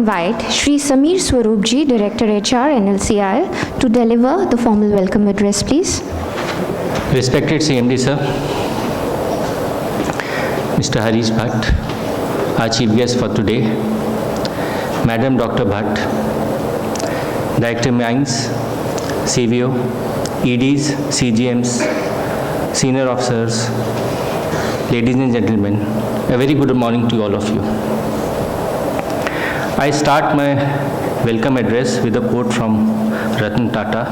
invite Shri Samir Swarup ji, Director HR, NLCIL, to deliver the formal welcome address, please. Respected CMD sir, Mr. Harish Bhat, our chief guest for today, Madam Dr. Bhat, Director Mines, CVO, EDs, CGMs, senior officers, ladies and gentlemen, a very good morning to all of you. I start my welcome address with a quote from Ratan Tata.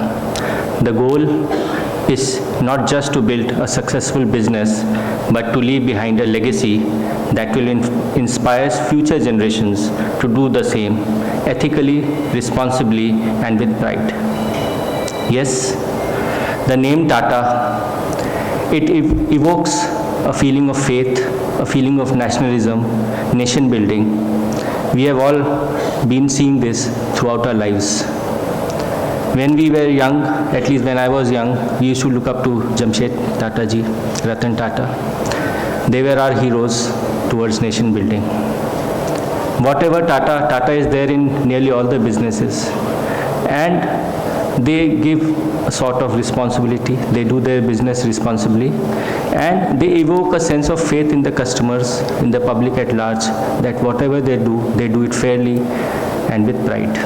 The goal is not just to build a successful business, but to leave behind a legacy that will inspire future generations to do the same ethically, responsibly, and with pride. Yes, the name Tata, it evokes a feeling of faith, a feeling of nationalism, nation building. We have all been seeing this throughout our lives. When we were young, at least when I was young, we used to look up to Jamshed Tata ji, Ratan Tata. They were our heroes towards nation building. Whatever Tata is there in nearly all the businesses. And they give a sort of responsibility. They do their business responsibly. And they evoke a sense of faith in the customers, in the public at large, that whatever they do it fairly and with pride.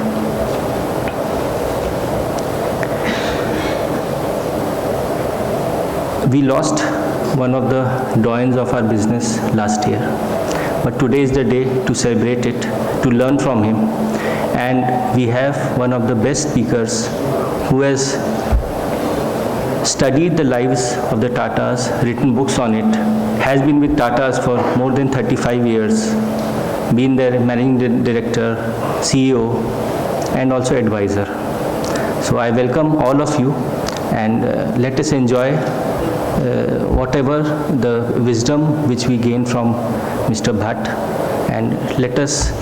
We lost one of the doyens of our business last year. But today is the day to celebrate it, to learn from him. And we have one of the best speakers who has studied the lives of the Tatas, written books on it, has been with Tatas for more than 35 years, been their managing director, CEO, and also advisor. So I welcome all of you, and let us enjoy whatever the wisdom which we gain from Mr. Bhat, and let us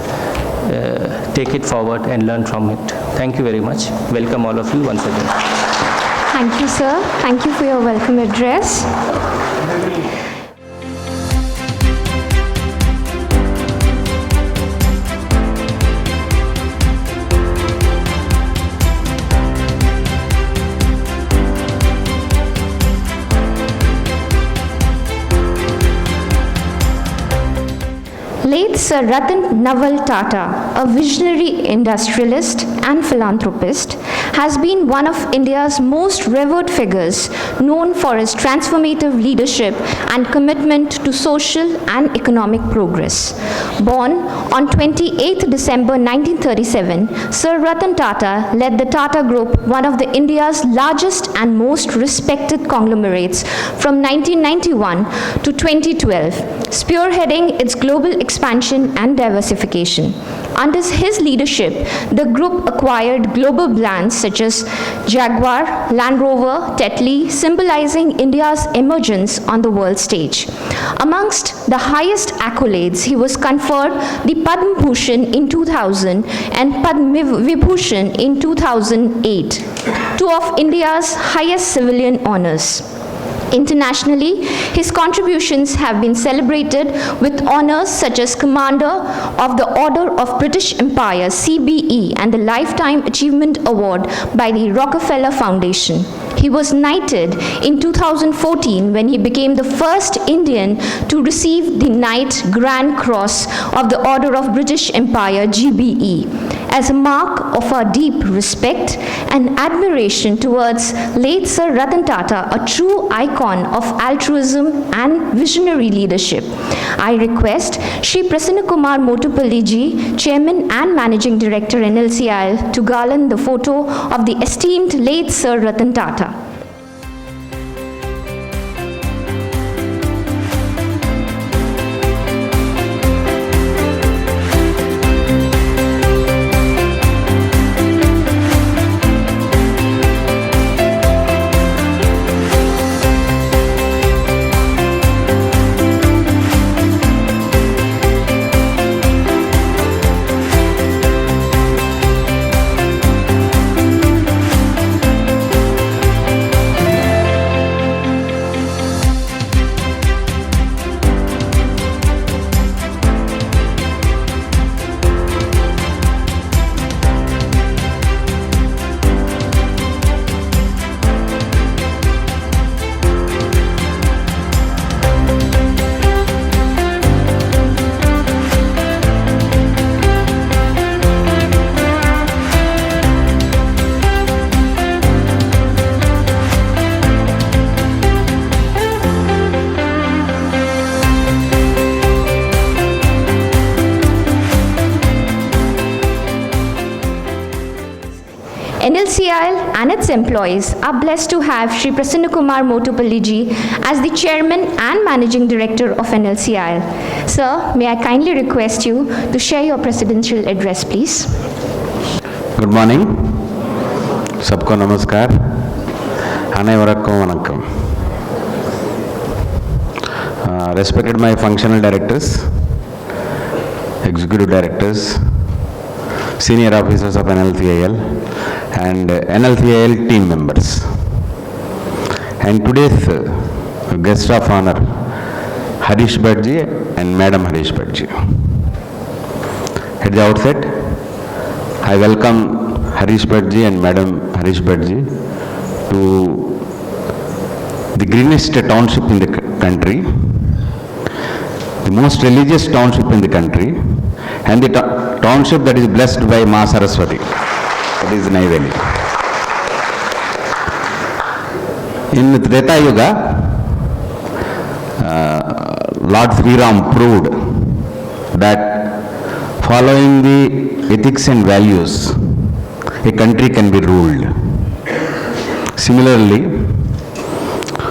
take it forward and learn from it. Thank you very much. Welcome all of you once again. Thank you, sir. Thank you for your welcome address. Late Sir Ratan Naval Tata, a visionary industrialist and philanthropist, has been one of India's most revered figures, known for his transformative leadership and commitment to social and economic progress. Born on 28 December 1937, Sir Ratan Tata led the Tata Group, one of India's largest and most respected conglomerates, from 1991 to 2012, spearheading its global expansion and diversification. Under his leadership, the group acquired global brands such as Jaguar, Land Rover, Tetley, symbolizing India's emergence on the world stage. Amongst the highest accolades, he was conferred the Padma Bhushan in 2000 and Padma Vibhushan in 2008, two of India's highest civilian honors. Internationally, his contributions have been celebrated with honors such as Commander of the Order of British Empire, CBE, and the Lifetime Achievement Award by the Rockefeller Foundation. He was knighted in 2014 when he became the first Indian to receive the Knight Grand Cross of the Order of British Empire, GBE. As a mark of our deep respect and admiration towards late Sir Ratan Tata, a true icon of altruism and visionary leadership, I request Shri Prasanna Kumar Motupalli ji, Chairman and Managing Director NLCIL, to garland the photo of the esteemed late Sir Ratan Tata. NLCIL and its employees are blessed to have Shri Prasanna Kumar Motupalli ji as the Chairman and Managing Director of NLCIL. Sir, may I kindly request you to share your presidential address, please. Good morning. सबको नमस्कार. अनेवरक्कुम वणक्कम. Respected my functional directors, executive directors, senior officers of NLCIL and NLCIL team members. And today's guest of honor, Harish Bhat ji and Madam Harish Bhat ji. At the outset, I welcome Harish Bhat ji and Madam Harish Bhat ji to the greenest township in the country, the most religious township in the country, and the township that is blessed by Ma Saraswati, that is Neyveli. In Treta Yuga, Lord Sri Ram proved that following the ethics and values, a country can be ruled. Similarly,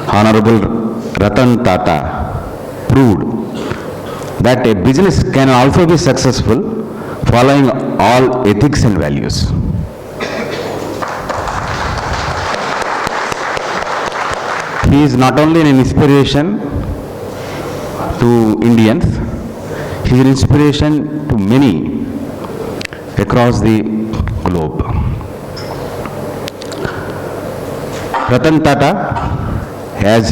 Honorable Ratan Tata proved that a business can also be successful following all ethics and values. He is not only an inspiration to Indians, he is an inspiration to many across the globe. Ratan Tata, as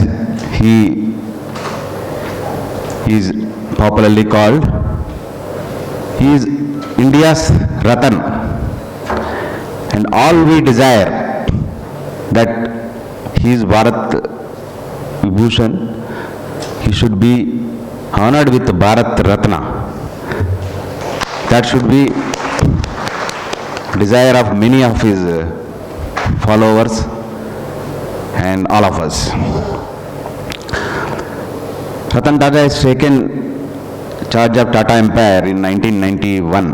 he is popularly called, he is India's Ratan, and all we desire that he is Bharat Vibhushan, he should be honored with Bharat Ratna. That should be desire of many of his followers and all of us. Ratan Tata has taken charge of Tata Empire in 1991.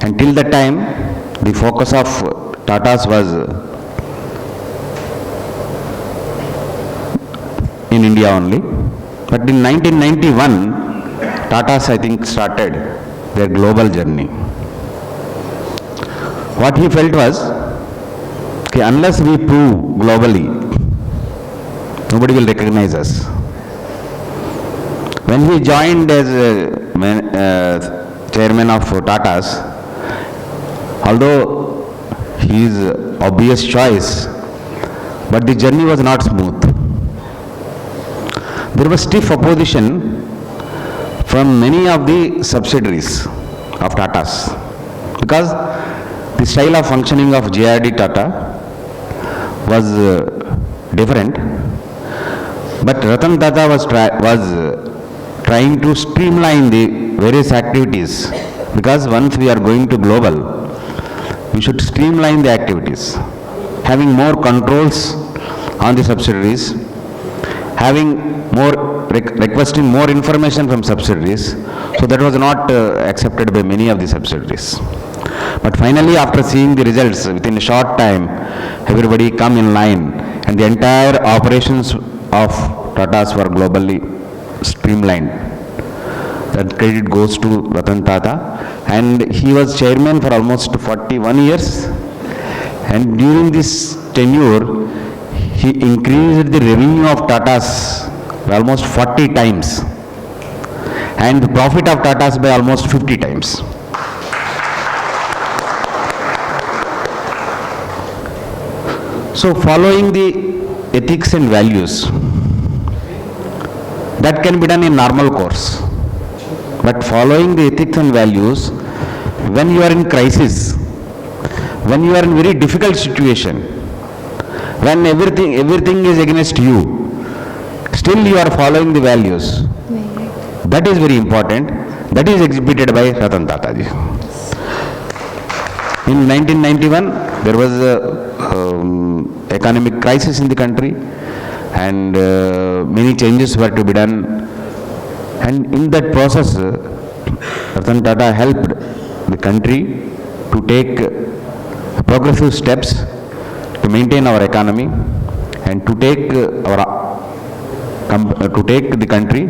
And till that time, the focus of Tatas was in India only. But in 1991, Tatas, I think, started their global journey. What he felt was, okay, unless we prove globally, nobody will recognize us. When he joined as chairman of Tatas, although he is obvious choice, but the journey was not smooth. There was stiff opposition from many of the subsidiaries of Tatas, because the style of functioning of JRD Tata was different. But Ratan Tata was trying to streamline the various activities, because once we are going to global, we should streamline the activities, having more controls on the subsidiaries, requesting more information from subsidiaries. So that was not accepted by many of the subsidiaries. But finally, after seeing the results, within a short time, everybody come in line, and the entire operations of Tatas were globally streamlined. That credit goes to Ratan Tata, and he was chairman for almost 41 years. And during this tenure, he increased the revenue of Tatas by almost 40 times, and the profit of Tatas by almost 50 times. So following the ethics and values, that can be done in normal course. But following the ethics and values, when you are in crisis, when you are in very difficult situation, when everything is against you, still you are following the values. That is very important. That is exhibited by Ratan Tata ji. In 1991, there was a economic crisis in the country, and many changes were to be done. And in that process, Ratan Tata helped the country to take progressive steps to maintain our economy and to take the country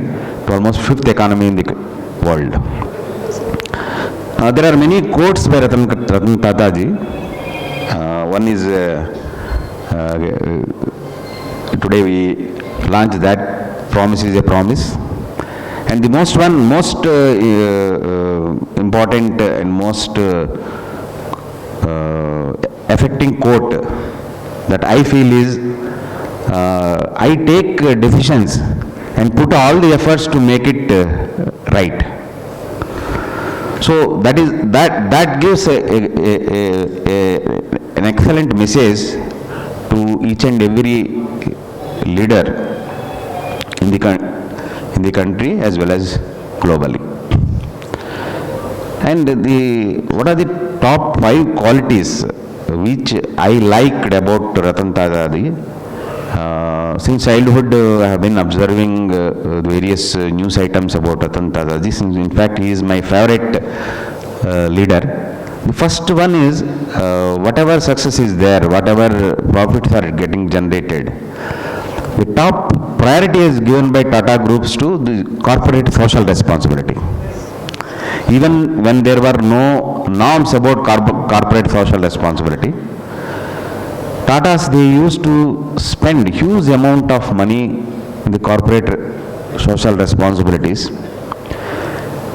to almost fifth economy in the world. There are many quotes by Ratan Tata ji. One is today we launched that promise is a promise, and the most important and most affecting quote that I feel is I take decisions and put all the efforts to make it right. So that gives an excellent message to each and every leader in the country as well as globally. And what are the top 5 qualities which I liked about Ratan Tata ji? Since childhood, I have been observing the various news items about Ratan Tata ji. In fact, he is my favorite leader. The first one is whatever success is there, whatever profits are getting generated, the top priority is given by Tata Groups to the corporate social responsibility. Even when there were no norms about corporate social responsibility, Tatas, they used to spend huge amount of money in the corporate social responsibilities,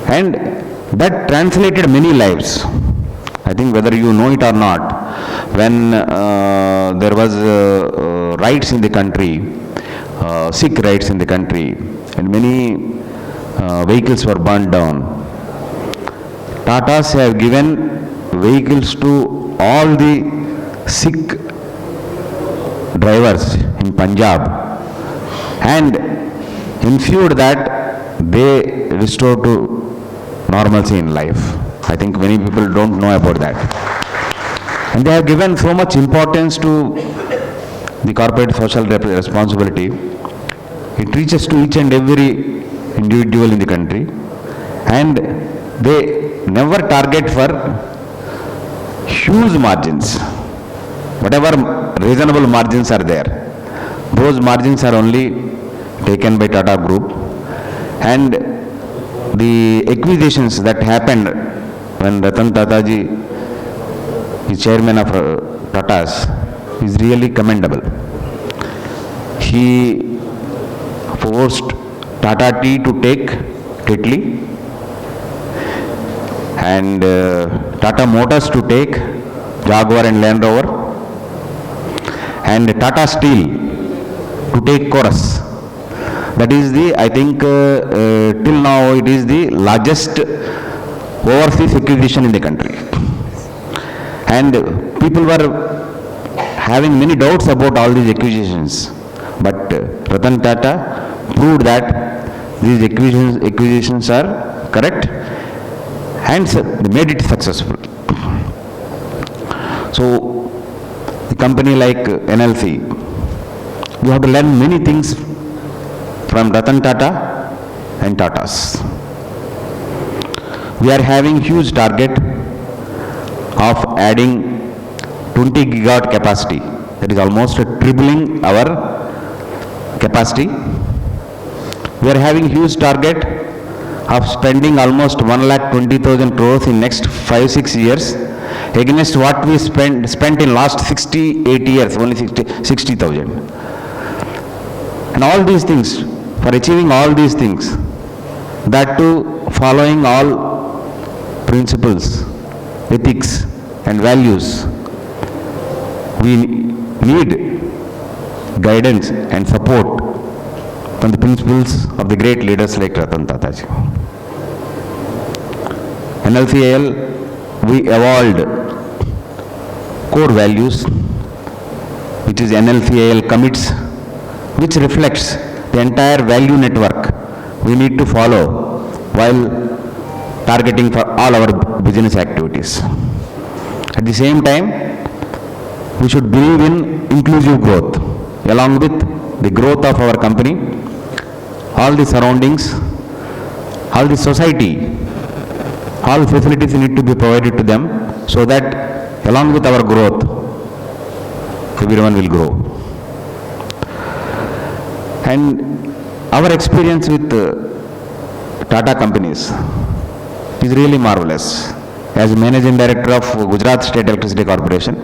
and that translated many lives. I think whether you know it or not, when there was riots in the country, Sikh riots in the country, and many vehicles were burned down, Tatas have given vehicles to all the Sikh drivers in Punjab and ensured that they restore to normalcy in life. I think many people don't know about that. And they have given so much importance to the corporate social responsibility. It reaches to each and every individual in the country, and they never target for huge margins. Whatever reasonable margins are there, those margins are only taken by Tata Group, and the acquisitions that happened when Ratan Tata ji is chairman of Tatas is really commendable. He forced Tata Tea to take Tetley, and Tata Motors to take Jaguar and Land Rover, and Tata Steel to take Chorus. That is the, I think till now it is the largest overseas acquisition in the country. And people were having many doubts about all these acquisitions, but Ratan Tata proved that these acquisitions are correct, and they made it successful. So a company like NLC, you have to learn many things from Ratan Tata and Tatas. We are having huge target of adding 20 gigawatt capacity. That is almost tripling our capacity. We are having huge target of spending almost 1,20,000 crores in next 5-6 years, against what we spent in last 68 years, only 60,000. And all these things, for achieving all these things, that too following all principles, ethics and values, we need guidance and support from the principles of the great leaders like Ratan Tata ji. NLCIL, we evolved core values, which is NLCIL commits, which reflects the entire value network we need to follow while targeting for all our business activities. At the same time, we should believe in inclusive growth, along with the growth of our company, all the surroundings, all the society, all facilities need to be provided to them, so that along with our growth, everyone will grow. And our experience with Tata companies is really marvelous. As Managing Director of Gujarat State Electricity Corporation,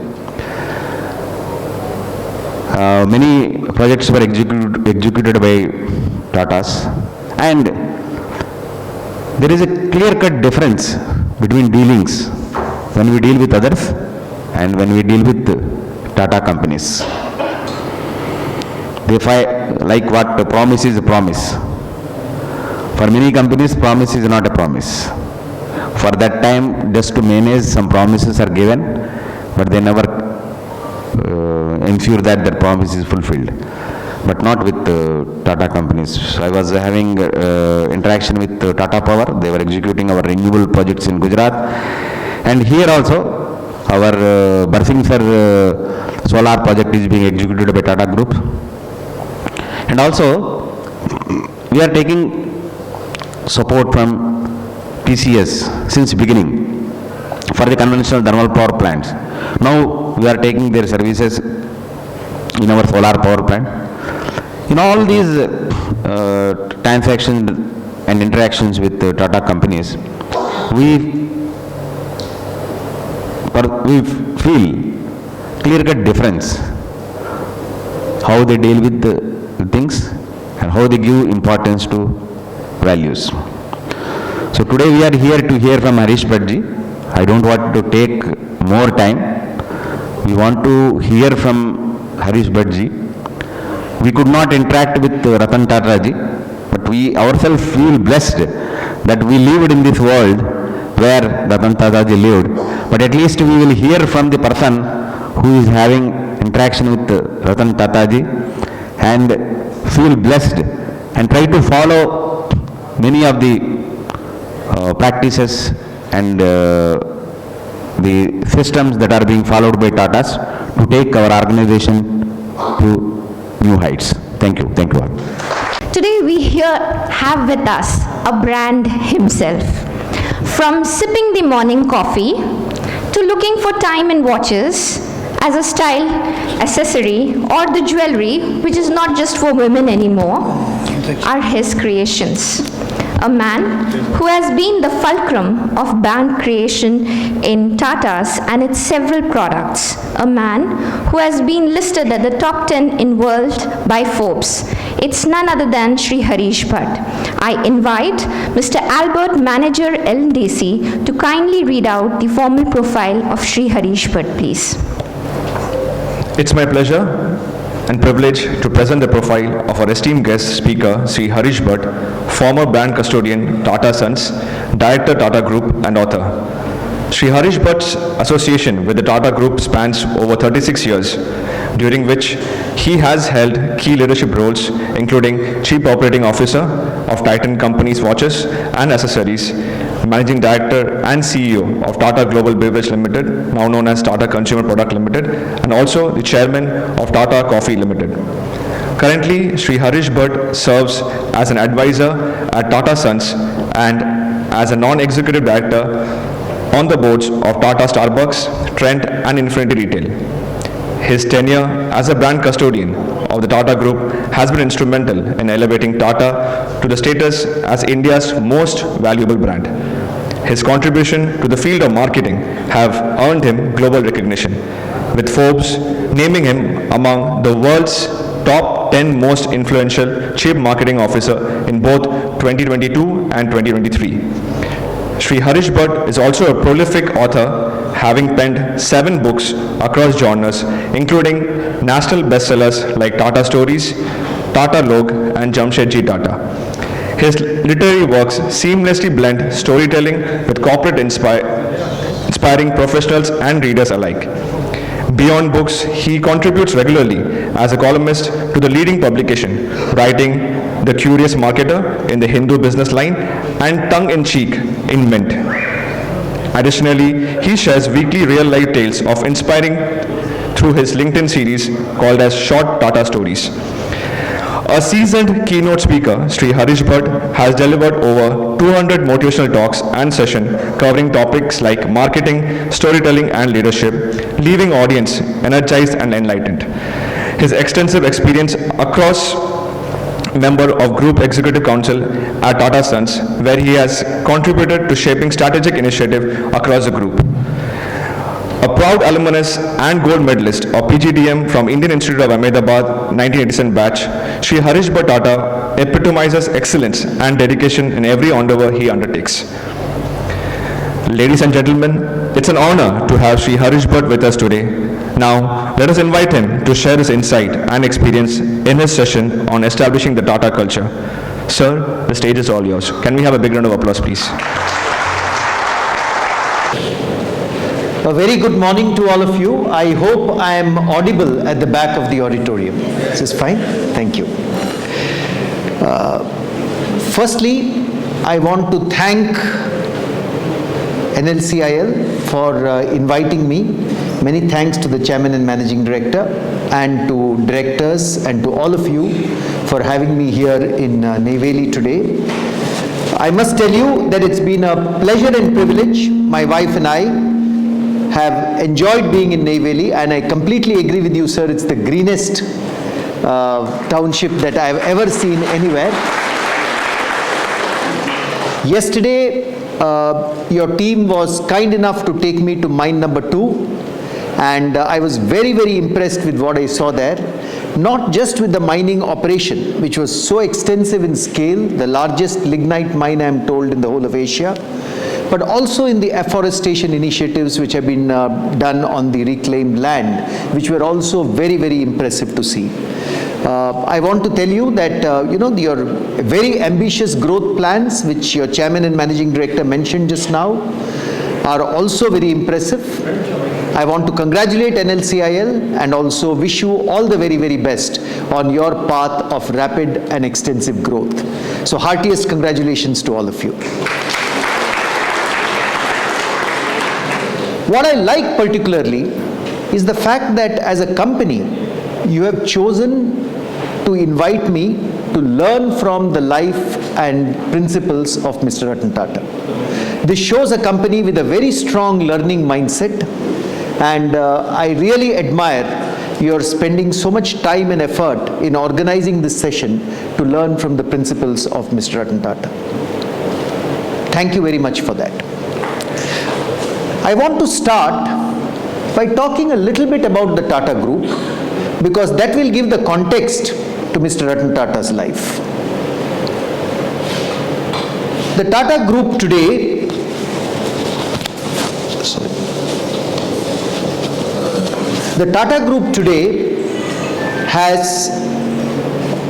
many projects were executed by Tatas, and there is a clear-cut difference between dealings when we deal with others and when we deal with Tata companies. They like what a promise is a promise. For many companies, promise is not a promise. For that time, just to manage, some promises are given, but they never ensure that their promise is fulfilled. But not with Tata companies. I was having interaction with Tata Power. They were executing our renewable projects in Gujarat. And here also, our Barsingsar solar project is being executed by Tata Group. And also, we are taking support from TCS since beginning for the conventional thermal power plants. Now, we are taking their services in our solar power plant. In all these transactions and interactions with Tata companies, we feel clear-cut difference how they deal with the things and how they give importance to values. So today we are here to hear from Harish Bhat ji. I don't want to take more time. We want to hear from Harish Bhat ji. We could not interact with Ratan Tata ji, but we ourselves feel blessed that we lived in this world where Ratan Tata ji lived. But at least we will hear from the person who is having interaction with Ratan Tata ji and feel blessed and try to follow many of the practices and the systems that are being followed by Tatas to take our organization to new heights. Thank you. Thank you all. Today we have with us a brand himself. From sipping the morning coffee to looking for time in watches as a style accessory or the jewelry, which is not just for women anymore, are his creations. A man who has been the fulcrum of brand creation in Tata's and its several products. A man who has been listed at the top 10 in world by Forbes. It's none other than Shri Harish Bhat. I invite Mr. Albert, Manager LDC, to kindly read out the formal profile of Shri Harish Bhat, please. It's my pleasure and privilege to present the profile of our esteemed guest speaker, Shri Harish Bhat, former brand custodian, Tata Sons, Director, Tata Group, and author. Shri Harish Bhat's association with the Tata Group spans over 36 years, during which he has held key leadership roles, including Chief Operating Officer of Titan Companies Watches and Accessories, Managing Director and CEO of Tata Global Beverage Limited, now known as Tata Consumer Product Limited, and also the Chairman of Tata Coffee Limited. Currently, Shri Harish Bhat serves as an advisor at Tata Sons and as a non-executive director on the boards of Tata Starbucks, Trent and Infinity Retail. His tenure as a brand custodian of the Tata Group has been instrumental in elevating Tata to the status as India's most valuable brand. His contribution to the field of marketing have earned him global recognition, with Forbes naming him among the world's top 10 most influential chief marketing officer in both 2022 and 2023. Shri Harish Bhat is also a prolific author, having penned 7 books across genres, including national bestsellers like Tata Stories, Tata Log, and Jamshedji Tata. His literary works seamlessly blend storytelling with corporate inspiring professionals and readers alike. Beyond books, he contributes regularly as a columnist to the leading publication, writing The Curious Marketer in the Hindu Business Line and Tongue-in-Cheek in Mint. Additionally, he shares weekly real-life tales of inspiring through his LinkedIn series called as Short Tata Stories. A seasoned keynote speaker, Shri Harish Bhat, has delivered over 200 motivational talks and sessions covering topics like marketing, storytelling, and leadership, leaving audience energized and enlightened. His extensive experience across member of Group Executive Council at Tata Sons, where he has contributed to shaping strategic initiative across the group. A proud alumnus and gold medalist of PGDM from Indian Institute of Ahmedabad 1987 batch, Shri Harish Bhat Tata epitomizes excellence and dedication in every endeavor he undertakes. Ladies and gentlemen, it's an honor to have Shri Harish Bhat with us today. Now, let us invite him to share his insight and experience in his session on establishing the Tata culture. Sir, the stage is all yours. Can we have a big round of applause, please? A very good morning to all of you. I hope I am audible at the back of the auditorium. This is fine? Thank you. Firstly, I want to thank NLCIL for inviting me. Many thanks to the Chairman and Managing Director and to directors and to all of you for having me here in Neyveli today. I must tell you that it's been a pleasure and privilege. My wife and I have enjoyed being in Neyveli, and I completely agree with you, sir. It's the greenest township that I have ever seen anywhere. Yesterday, your team was kind enough to take me to mine number 2. And I was very, very impressed with what I saw there. Not just with the mining operation, which was so extensive in scale, the largest lignite mine, I am told, in the whole of Asia, but also in the afforestation initiatives which have been done on the reclaimed land, which were also very, very impressive to see. I want to tell you that, your very ambitious growth plans, which your Chairman and Managing Director mentioned just now, are also very impressive. I want to congratulate NLCIL and also wish you all the very, very best on your path of rapid and extensive growth. So heartiest congratulations to all of you. What I like particularly is the fact that as a company, you have chosen to invite me to learn from the life and principles of Mr. Ratan Tata. This shows a company with a very strong learning mindset, and I really admire your spending so much time and effort in organizing this session to learn from the principles of Mr. Ratan Tata. Thank you very much for that. I want to start by talking a little bit about the Tata Group, because that will give the context to Mr. Ratan Tata's life. The Tata Group today has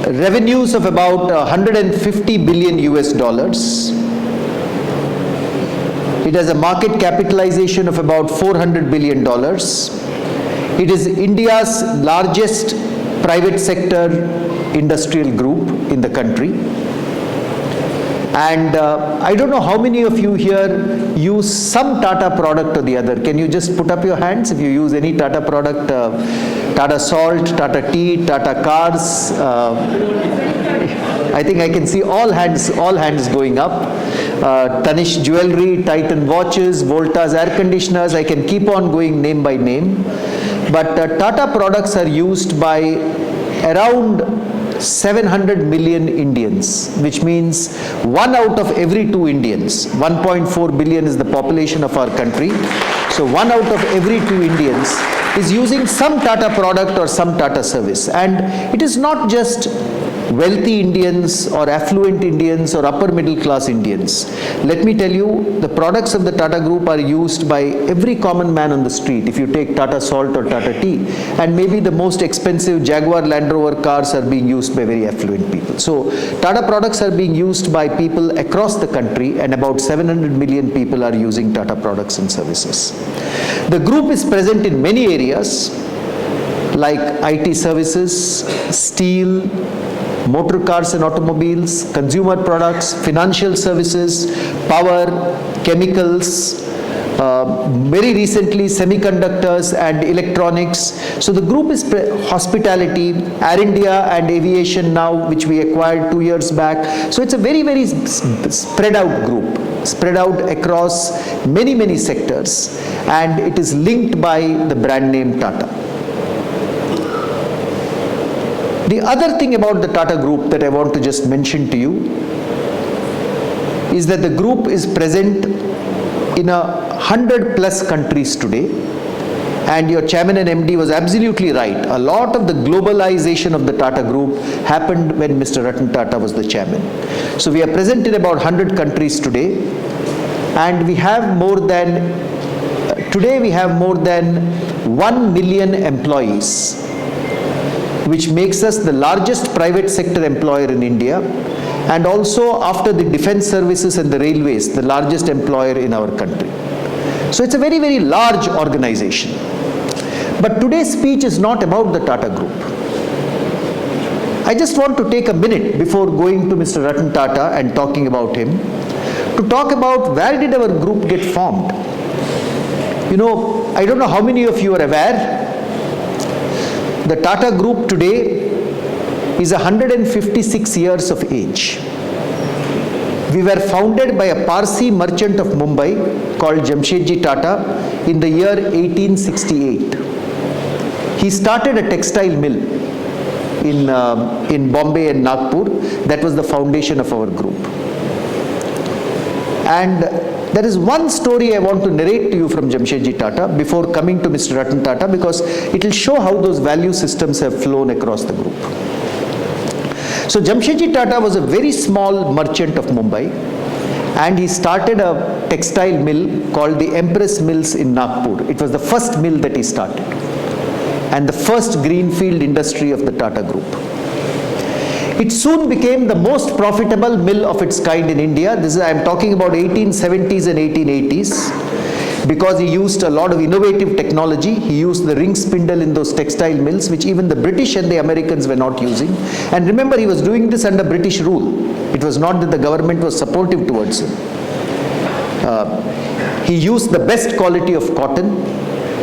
revenues of about 150 billion US dollars. It has a market capitalization of about $400 billion. It is India's largest private sector industrial group in the country. And I don't know how many of you here use some Tata product or the other. Can you just put up your hands if you use any Tata product? Tata Salt, Tata Tea, Tata Cars. I think I can see all hands going up. Tanishq Jewelry, Titan Watches, Voltas Air Conditioners. I can keep on going name by name. But Tata products are used by around 700 million Indians, which means 1 out of every 2 Indians. 1.4 billion is the population of our country. So 1 out of every 2 Indians is using some Tata product or some Tata service. And it is not just wealthy Indians or affluent Indians or upper middle class Indians. Let me tell you, the products of the Tata Group are used by every common man on the street. If you take Tata Salt or Tata Tea, and maybe the most expensive Jaguar Land Rover cars are being used by very affluent people. So Tata products are being used by people across the country, and about 700 million people are using Tata products and services. The group is present in many areas like IT services, steel, motor cars and automobiles, consumer products, financial services, power, chemicals, very recently semiconductors and electronics. So the group is hospitality, Air India and aviation now, which we acquired 2 years back. So it's a very, very spread out group, spread out across many, many sectors, and it is linked by the brand name Tata. The other thing about the Tata Group that I want to just mention to you is that the group is present in 100+ countries today, and your chairman and MD was absolutely right. A lot of the globalization of the Tata Group happened when Mr. Ratan Tata was the chairman. So we are present in about 100 countries today, and we have more than 1 million employees, which makes us the largest private sector employer in India, and also after the defense services and the railways, the largest employer in our country. So it's a very, very large organization. But today's speech is not about the Tata Group. I just want to take a minute before going to Mr. Ratan Tata and talking about him, to talk about where did our group get formed. You know, I don't know how many of you are aware, the Tata Group today is 156 years of age. We were founded by a Parsi merchant of Mumbai called Jamshedji Tata in the year 1868. He started a textile mill in Bombay and Nagpur. That was the foundation of our group. And there is one story I want to narrate to you from Jamshedji Tata before coming to Mr. Ratan Tata, because it will show how those value systems have flown across the group. So Jamshedji Tata was a very small merchant of Mumbai, and he started a textile mill called the Empress Mills in Nagpur. It was the first mill that he started, and the first greenfield industry of the Tata Group. It soon became the most profitable mill of its kind in India. I am talking about 1870s and 1880s, because he used a lot of innovative technology. He used the ring spindle in those textile mills, which even the British and the Americans were not using. And remember, he was doing this under British rule. It was not that the government was supportive towards him. He used the best quality of cotton,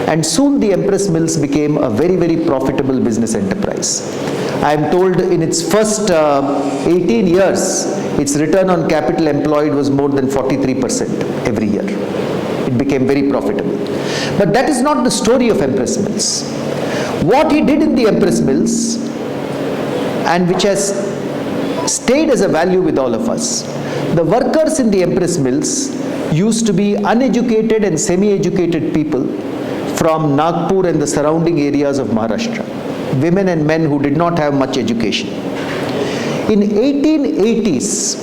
and soon the Empress Mills became a very, very profitable business enterprise. I am told in its first 18 years, its return on capital employed was more than 43% every year. It became very profitable. But that is not the story of Empress Mills. What he did in the Empress Mills, and which has stayed as a value with all of us, the workers in the Empress Mills used to be uneducated and semi-educated people from Nagpur and the surrounding areas of Maharashtra. Women and men who did not have much education. In 1880s,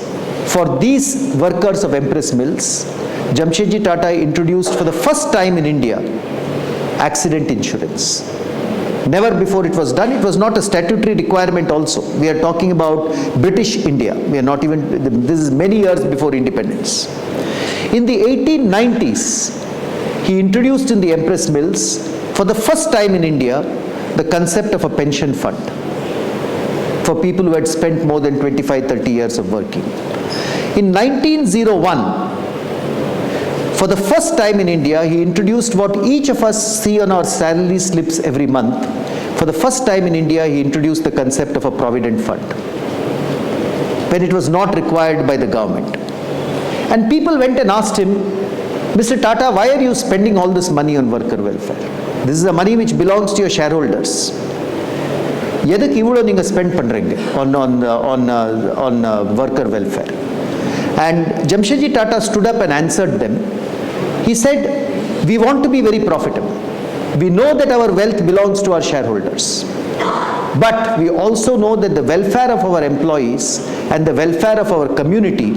for these workers of Empress Mills, Jamshedji Tata introduced for the first time in India accident insurance. Never before it was done. It was not a statutory requirement also. We are talking about British India. We are not even, this is many years before independence. In the 1890s, he introduced in the Empress Mills, for the first time in India, the concept of a pension fund for people who had spent more than 25-30 years of working. In 1901, for the first time in India, he introduced what each of us see on our salary slips every month. For the first time in India, he introduced the concept of a provident fund, when it was not required by the government. And people went and asked him, Mr. Tata, why are you spending all this money on worker welfare? This is the money which belongs to your shareholders. எதுக்கு இவ்வளோ நீங்கள் spend பண்ணுறீங்க on worker welfare? And Jamshedji Tata stood up and answered them. He said, we want to be very profitable. We know that our wealth belongs to our shareholders. But we also know that the welfare of our employees and the welfare of our community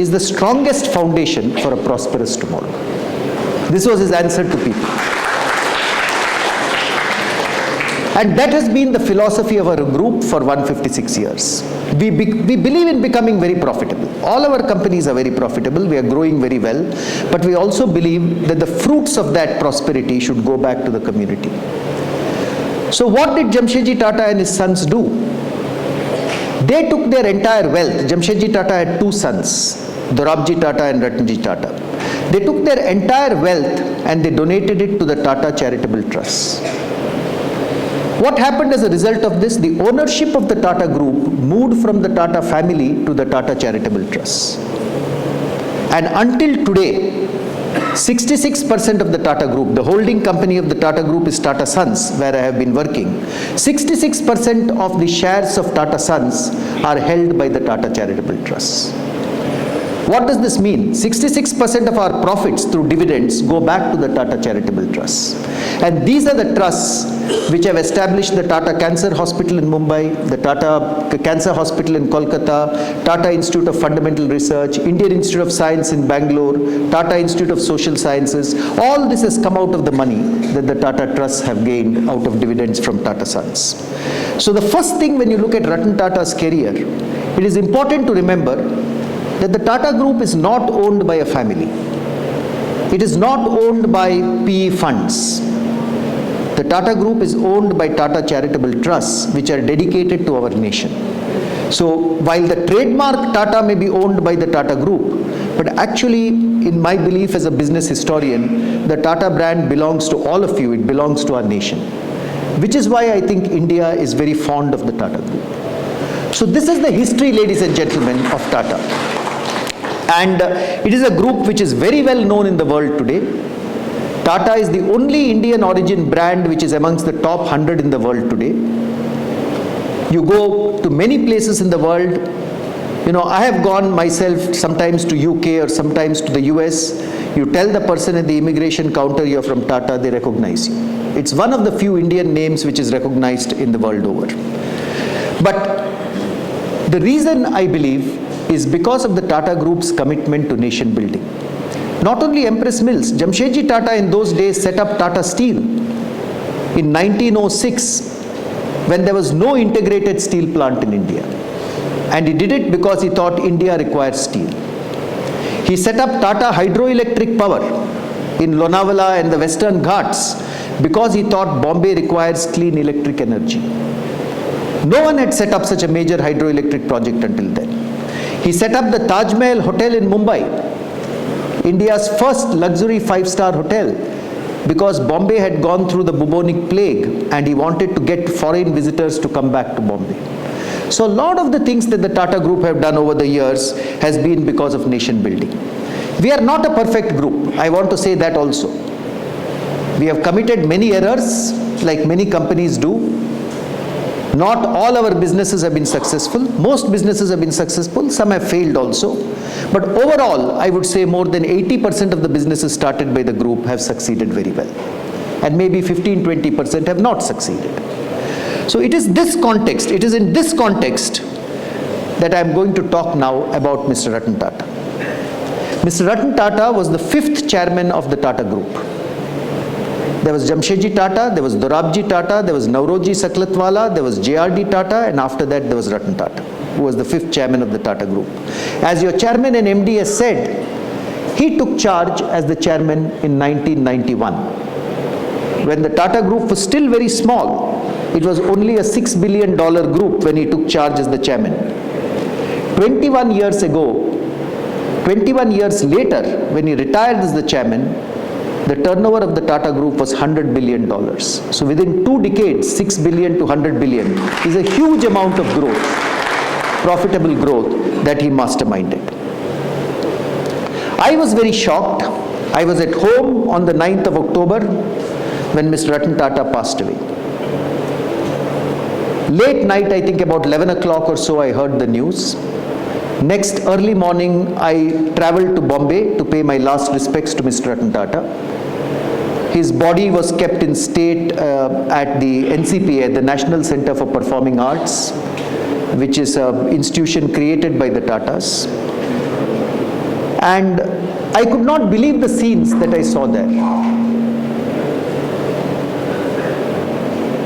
is the strongest foundation for a prosperous tomorrow. This was his answer to people. And that has been the philosophy of our group for 156 years. We believe in becoming very profitable. All our companies are very profitable. We are growing very well. But we also believe that the fruits of that prosperity should go back to the community. So what did Jamshedji Tata and his sons do? They took their entire wealth. Jamshedji Tata had two sons, Dorabji Tata and Ratanji Tata. They took their entire wealth and they donated it to the Tata Charitable Trust. What happened as a result of this? The ownership of the Tata Group moved from the Tata family to the Tata Charitable Trust. And until today, 66% of the Tata Group, the holding company of the Tata Group is Tata Sons, where I have been working. 66% of the shares of Tata Sons are held by the Tata Charitable Trust. What does this mean? 66% of our profits through dividends go back to the Tata Charitable Trust. And these are the trusts which have established the Tata Cancer Hospital in Mumbai, the Tata Cancer Hospital in Kolkata, Tata Institute of Fundamental Research, Indian Institute of Science in Bangalore, Tata Institute of Social Sciences. All this has come out of the money that the Tata Trusts have gained out of dividends from Tata Sons. So the first thing when you look at Ratan Tata's career, it is important to remember that the Tata Group is not owned by a family. It is not owned by PE funds. The Tata Group is owned by Tata Charitable Trusts, which are dedicated to our nation. So while the trademark Tata may be owned by the Tata Group, but actually, in my belief as a business historian, the Tata brand belongs to all of you. It belongs to our nation, which is why I think India is very fond of the Tata Group. So this is the history, ladies and gentlemen, of Tata. And it is a group which is very well known in the world today. Tata is the only Indian origin brand which is amongst the top 100 in the world today. You go to many places in the world. You know, I have gone myself sometimes to UK or sometimes to the US. You tell the person at the immigration counter you're from Tata, they recognize you. It's one of the few Indian names which is recognized in the world over. But the reason I believe is because of the Tata Group's commitment to nation building. Not only Empress Mills, Jamshedji Tata in those days set up Tata Steel in 1906 when there was no integrated steel plant in India. And he did it because he thought India requires steel. He set up Tata Hydroelectric Power in Lonavala and the Western Ghats because he thought Bombay requires clean electric energy. No one had set up such a major hydroelectric project until then. He set up the Taj Mahal Hotel in Mumbai, India's first luxury 5-star hotel, because Bombay had gone through the bubonic plague and he wanted to get foreign visitors to come back to Bombay. So a lot of the things that the Tata Group have done over the years has been because of nation building. We are not a perfect group. I want to say that also. We have committed many errors, like many companies do. Not all our businesses have been successful. Most businesses have been successful. Some have failed also. But overall, I would say more than 80% of the businesses started by the group have succeeded very well. And maybe 15-20% have not succeeded. So it is this context, it is in this context that I am going to talk now about Mr. Ratan Tata. Mr. Ratan Tata was the 5th chairman of the Tata Group. There was Jamshedji Tata, there was Dorabji Tata, there was Nauroji Saklatwala, there was JRD Tata, and after that there was Ratan Tata, who was the 5th chairman of the Tata Group. As your chairman and MD has said, he took charge as the chairman in 1991. When the Tata Group was still very small, it was only a $6 billion group when he took charge as the chairman. 21 years ago, 21 years later, when he retired as the chairman, the turnover of the Tata Group was $100 billion. So within 2 decades, 6 billion to 100 billion is a huge amount of growth, profitable growth that he masterminded. I was very shocked. I was at home on the 9th of October when Mr. Ratan Tata passed away. Late night, I think about 11 o'clock or so, I heard the news. Next early morning, I traveled to Bombay to pay my last respects to Mr. Ratan Tata. His body was kept in state at the NCPA, the National Center for Performing Arts, which is an institution created by the Tatas. And I could not believe the scenes that I saw there.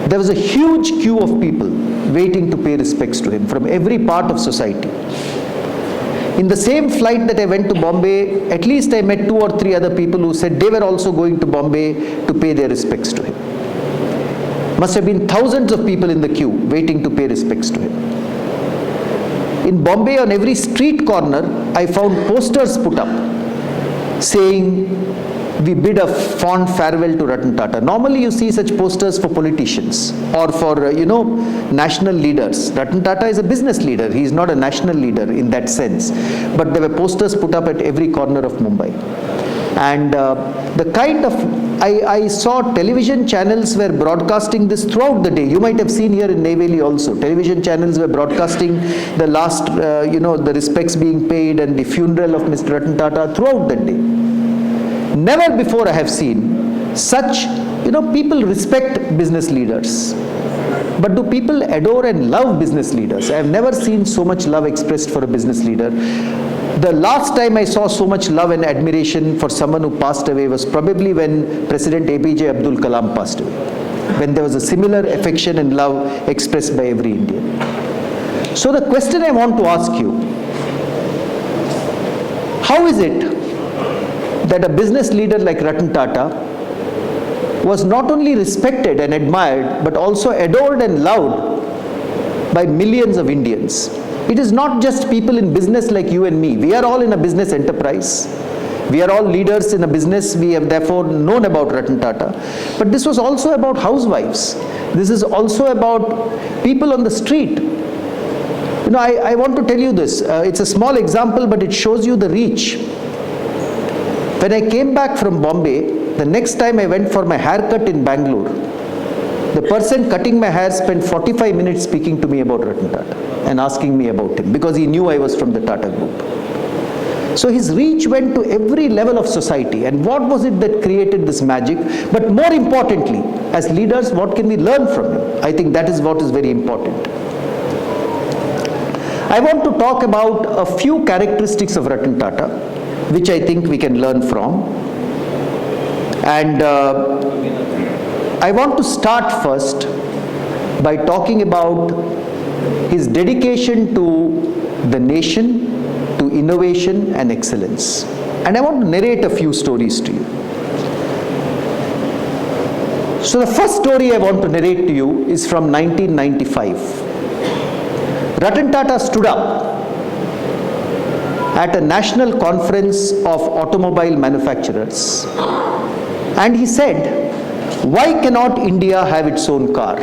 There was a huge queue of people waiting to pay respects to him from every part of society. In the same flight that I went to Bombay, at least I met 2 or 3 other people who said they were also going to Bombay to pay their respects to him. Must have been thousands of people in the queue waiting to pay respects to him. In Bombay, on every street corner, I found posters put up saying, we bid a fond farewell to Ratan Tata. Normally you see such posters for politicians or for, national leaders. Ratan Tata is a business leader. He is not a national leader in that sense. But there were posters put up at every corner of Mumbai. And the kind of, I saw television channels were broadcasting this throughout the day. You might have seen here in Neyveli also. Television channels were broadcasting the last, the respects being paid and the funeral of Mr. Ratan Tata throughout the day. Never before I have seen such, people respect business leaders. But do people adore and love business leaders? I have never seen so much love expressed for a business leader. The last time I saw so much love and admiration for someone who passed away was probably when President APJ Abdul Kalam passed away, when there was a similar affection and love expressed by every Indian. So the question I want to ask you, how is it that a business leader like Ratan Tata was not only respected and admired, but also adored and loved by millions of Indians? It is not just people in business like you and me. We are all in a business enterprise. We are all leaders in a business. We have therefore known about Ratan Tata. But this was also about housewives. This is also about people on the street. I want to tell you this. It's a small example, but it shows you the reach. When I came back from Bombay, the next time I went for my haircut in Bangalore, the person cutting my hair spent 45 minutes speaking to me about Ratan Tata and asking me about him because he knew I was from the Tata Group. So his reach went to every level of society. And what was it that created this magic? But more importantly, as leaders, what can we learn from him? I think that is what is very important. I want to talk about a few characteristics of Ratan Tata, which I think we can learn from. And I want to start first by talking about his dedication to the nation, to innovation and excellence. And I want to narrate a few stories to you. So the first story I want to narrate to you is from 1995. Ratan Tata stood up at a national conference of automobile manufacturers and he said, why cannot India have its own car?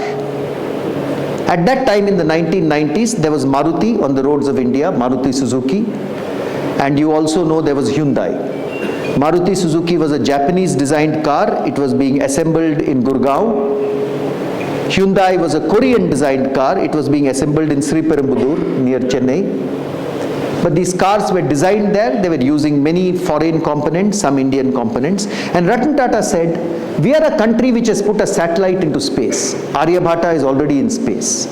At that time in the 1990s, there was Maruti on the roads of India, Maruti Suzuki, and you also know there was Hyundai. Maruti Suzuki was a Japanese designed car. It was being assembled in Gurgaon. Hyundai was a Korean designed car. It was being assembled in Sri Perumbudur near Chennai. But these cars were designed there. They were using many foreign components, some Indian components. And Ratan Tata said, we are a country which has put a satellite into space. Aryabhata is already in space.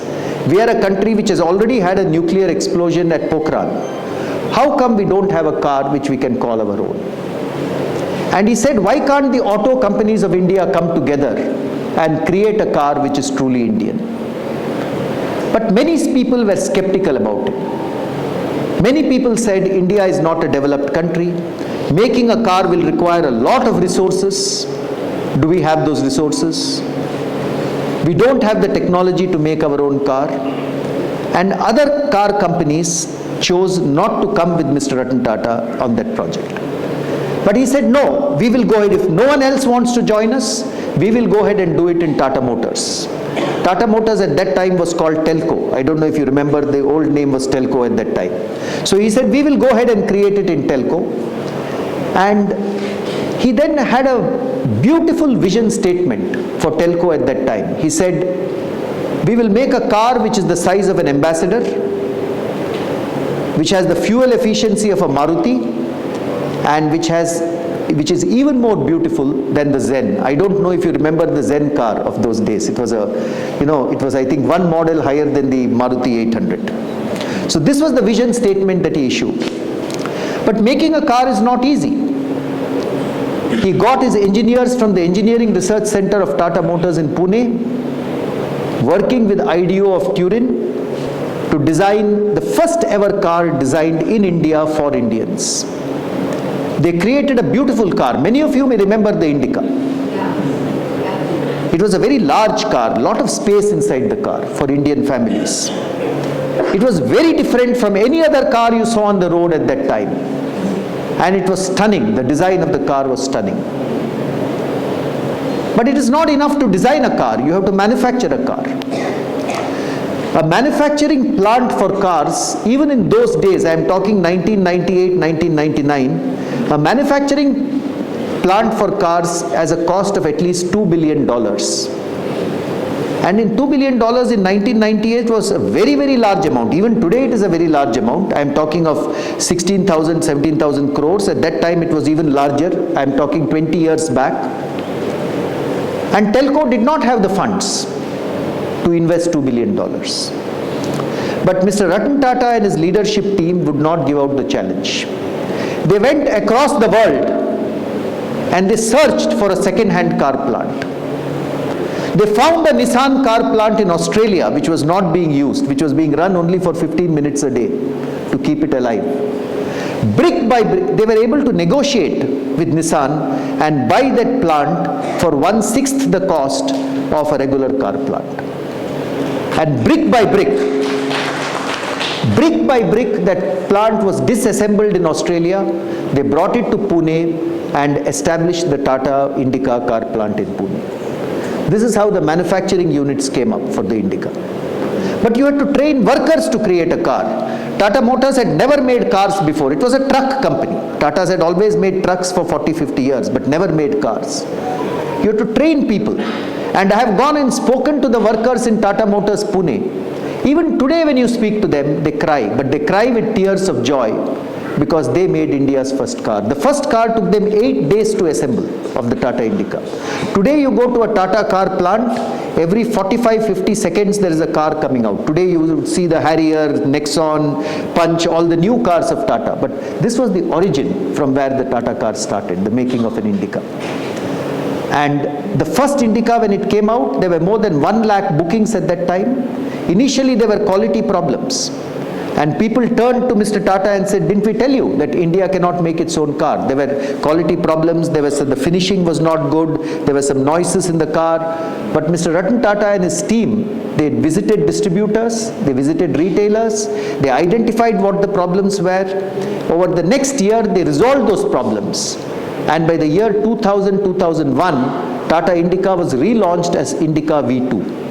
We are a country which has already had a nuclear explosion at Pokhran. How come we don't have a car which we can call our own? And he said, why can't the auto companies of India come together and create a car which is truly Indian? But many people were skeptical about it. Many people said India is not a developed country. Making a car will require a lot of resources. Do we have those resources? We don't have the technology to make our own car. And other car companies chose not to come with Mr. Ratan Tata on that project. But he said, no, we will go ahead. If no one else wants to join us, we will go ahead and do it in Tata Motors. Tata Motors at that time was called Telco. I don't know if you remember, the old name was Telco at that time. So he said, we will go ahead and create it in Telco. And he then had a beautiful vision statement for Telco at that time. He said, we will make a car which is the size of an Ambassador, which has the fuel efficiency of a Maruti, and which is even more beautiful than the Zen. I don't know if you remember the Zen car of those days. It was I think one model higher than the Maruti 800. So this was the vision statement that he issued. But making a car is not easy. He got his engineers from the Engineering Research Center of Tata Motors in Pune, working with IDEO of Turin to design the first ever car designed in India for Indians. They created a beautiful car. Many of you may remember the Indica. It was a very large car, a lot of space inside the car for Indian families. It was very different from any other car you saw on the road at that time. And it was stunning. The design of the car was stunning. But it is not enough to design a car. You have to manufacture a car. A manufacturing plant for cars, even in those days, I am talking 1998, 1999, a manufacturing plant for cars has a cost of at least $2 billion. And in $2 billion in 1998 was a very, very large amount. Even today it is a very large amount. I am talking of 16,000, 17,000 crores. At that time it was even larger. I am talking 20 years back. And Telco did not have the funds to invest $2 billion. But Mr. Ratan Tata and his leadership team would not give out the challenge. They went across the world and they searched for a second-hand car plant. They found a Nissan car plant in Australia which was not being used, which was being run only for 15 minutes a day to keep it alive. Brick by brick, they were able to negotiate with Nissan and buy that plant for 1/6 the cost of a regular car plant. And brick by brick, that plant was disassembled in Australia. They brought it to Pune and established the Tata Indica car plant in Pune. This is how the manufacturing units came up for the Indica. But you had to train workers to create a car. Tata Motors had never made cars before. It was a truck company. Tatas had always made trucks for 40-50 years, but never made cars. You have to train people. And I have gone and spoken to the workers in Tata Motors Pune. Even today when you speak to them, they cry. But they cry with tears of joy because they made India's first car. The first car took them 8 days to assemble of the Tata Indica. Today you go to a Tata car plant, every 45-50 seconds there is a car coming out. Today you will see the Harrier, Nexon, Punch, all the new cars of Tata. But this was the origin from where the Tata car started, the making of an Indica. And the first Indica, when it came out, there were more than 1 lakh bookings at that time. Initially there were quality problems. And people turned to Mr. Tata and said, didn't we tell you that India cannot make its own car? There were quality problems, the finishing was not good, there were some noises in the car. But Mr. Ratan Tata and his team, they visited distributors, they visited retailers, they identified what the problems were. Over the next year, they resolved those problems. And by the year 2000-2001, Tata Indica was relaunched as Indica V2.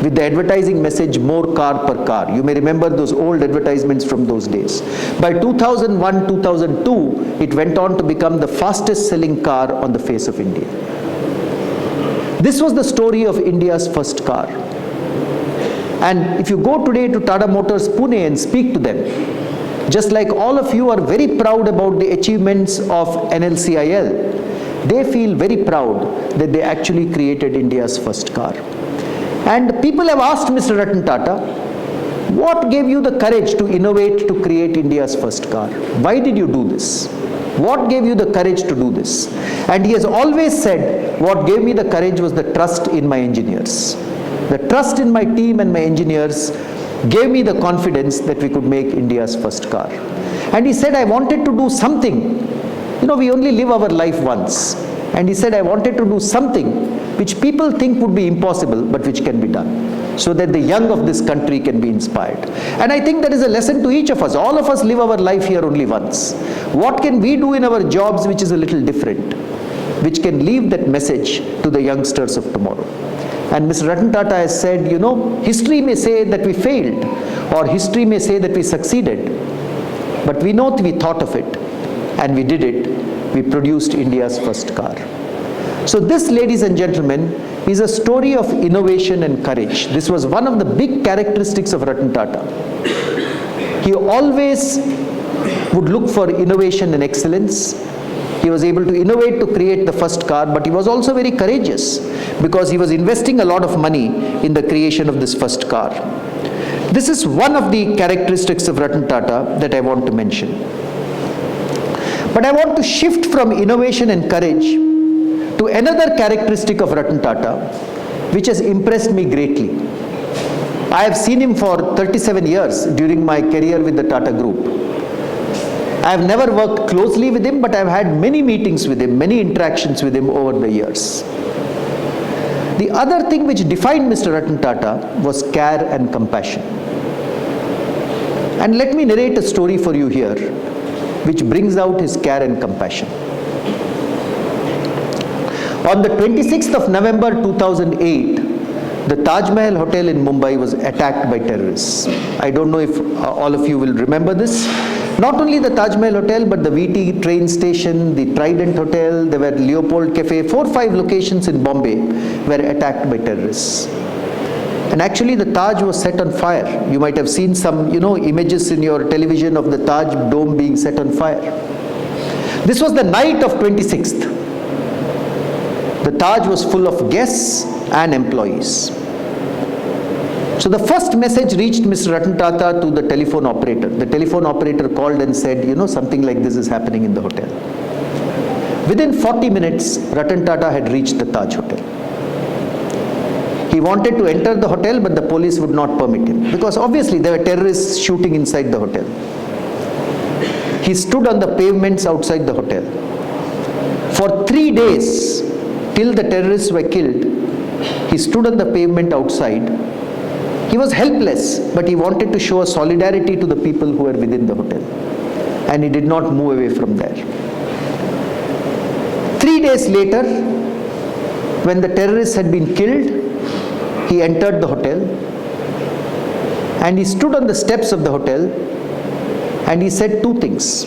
With the advertising message, more car per car. You may remember those old advertisements from those days. By 2001-2002, it went on to become the fastest selling car on the face of India. This was the story of India's first car. And if you go today to Tata Motors Pune and speak to them, just like all of you are very proud about the achievements of NLCIL, they feel very proud that they actually created India's first car. And people have asked Mr. Ratan Tata, what gave you the courage to innovate to create India's first car? Why did you do this? What gave you the courage to do this? And he has always said, what gave me the courage was the trust in my engineers. The trust in my team and my engineers gave me the confidence that we could make India's first car. And he said, I wanted to do something. You know, we only live our life once. And he said, I wanted to do something which people think would be impossible, but which can be done, so that the young of this country can be inspired. And I think that is a lesson to each of us. All of us live our life here only once. What can we do in our jobs which is a little different, which can leave that message to the youngsters of tomorrow? And Mr. Ratan Tata has said, you know, history may say that we failed, or history may say that we succeeded, but we know that we thought of it, and we did it. We produced India's first car. So this, ladies and gentlemen, is a story of innovation and courage. This was one of the big characteristics of Ratan Tata. He always would look for innovation and excellence. He was able to innovate to create the first car, but he was also very courageous because he was investing a lot of money in the creation of this first car. This is one of the characteristics of Ratan Tata that I want to mention. But I want to shift from innovation and courage to another characteristic of Ratan Tata, which has impressed me greatly. I have seen him for 37 years during my career with the Tata Group. I have never worked closely with him, but I have had many meetings with him, many interactions with him over the years. The other thing which defined Mr. Ratan Tata was care and compassion. And let me narrate a story for you here. which brings out his care and compassion. On the 26th of November 2008, the Taj Mahal Hotel in Mumbai was attacked by terrorists. I don't know if all of you will remember this. Not only the Taj Mahal Hotel, but the VT train station, the Trident Hotel, there were Leopold Cafe, 4 or 5 locations in Bombay were attacked by terrorists. And actually the Taj was set on fire. You might have seen some, images in your television of the Taj dome being set on fire. This was the night of 26th. The Taj was full of guests and employees. So the first message reached Mr. Ratan Tata to the telephone operator. The telephone operator called and said, something like this is happening in the hotel. Within 40 minutes, Ratan Tata had reached the Taj Hotel. He wanted to enter the hotel, but the police would not permit him, because obviously there were terrorists shooting inside the hotel. He stood on the pavements outside the hotel. For 3 days, till the terrorists were killed, he stood on the pavement outside. He was helpless, but he wanted to show a solidarity to the people who were within the hotel. And he did not move away from there. 3 days later, when the terrorists had been killed, he entered the hotel and he stood on the steps of the hotel and he said 2 things.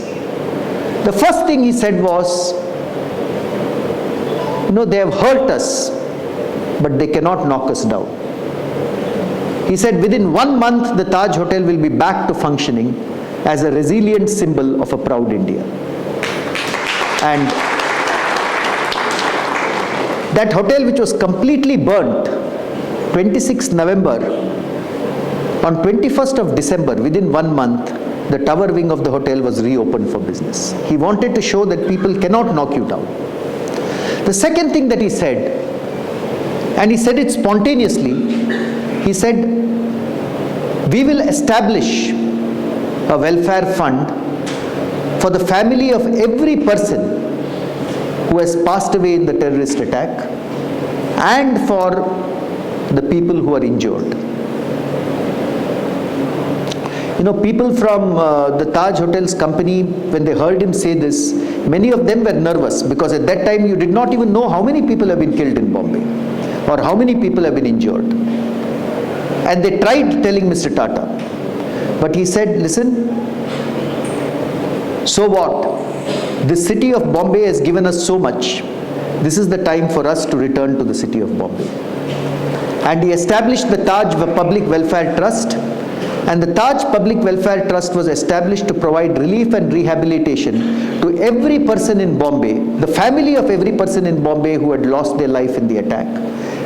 The first thing he said was, they have hurt us, but they cannot knock us down. He said within 1 month the Taj Hotel will be back to functioning as a resilient symbol of a proud India. And that hotel, which was completely burnt, 26th November, on 21st of December, within 1 month, the tower wing of the hotel was reopened for business. He wanted to show that people cannot knock you down. The second thing that he said, and he said it spontaneously, he said, we will establish a welfare fund for the family of every person who has passed away in the terrorist attack and for the people who are injured. People from the Taj Hotels company, when they heard him say this, many of them were nervous, because at that time you did not even know how many people have been killed in Bombay or how many people have been injured. And they tried telling Mr. Tata, but he said, listen, so what? The city of Bombay has given us so much. This is the time for us to return to the city of Bombay. And he established the Taj Public Welfare Trust, and the Taj Public Welfare Trust was established to provide relief and rehabilitation to every person in Bombay, the family of every person in Bombay who had lost their life in the attack,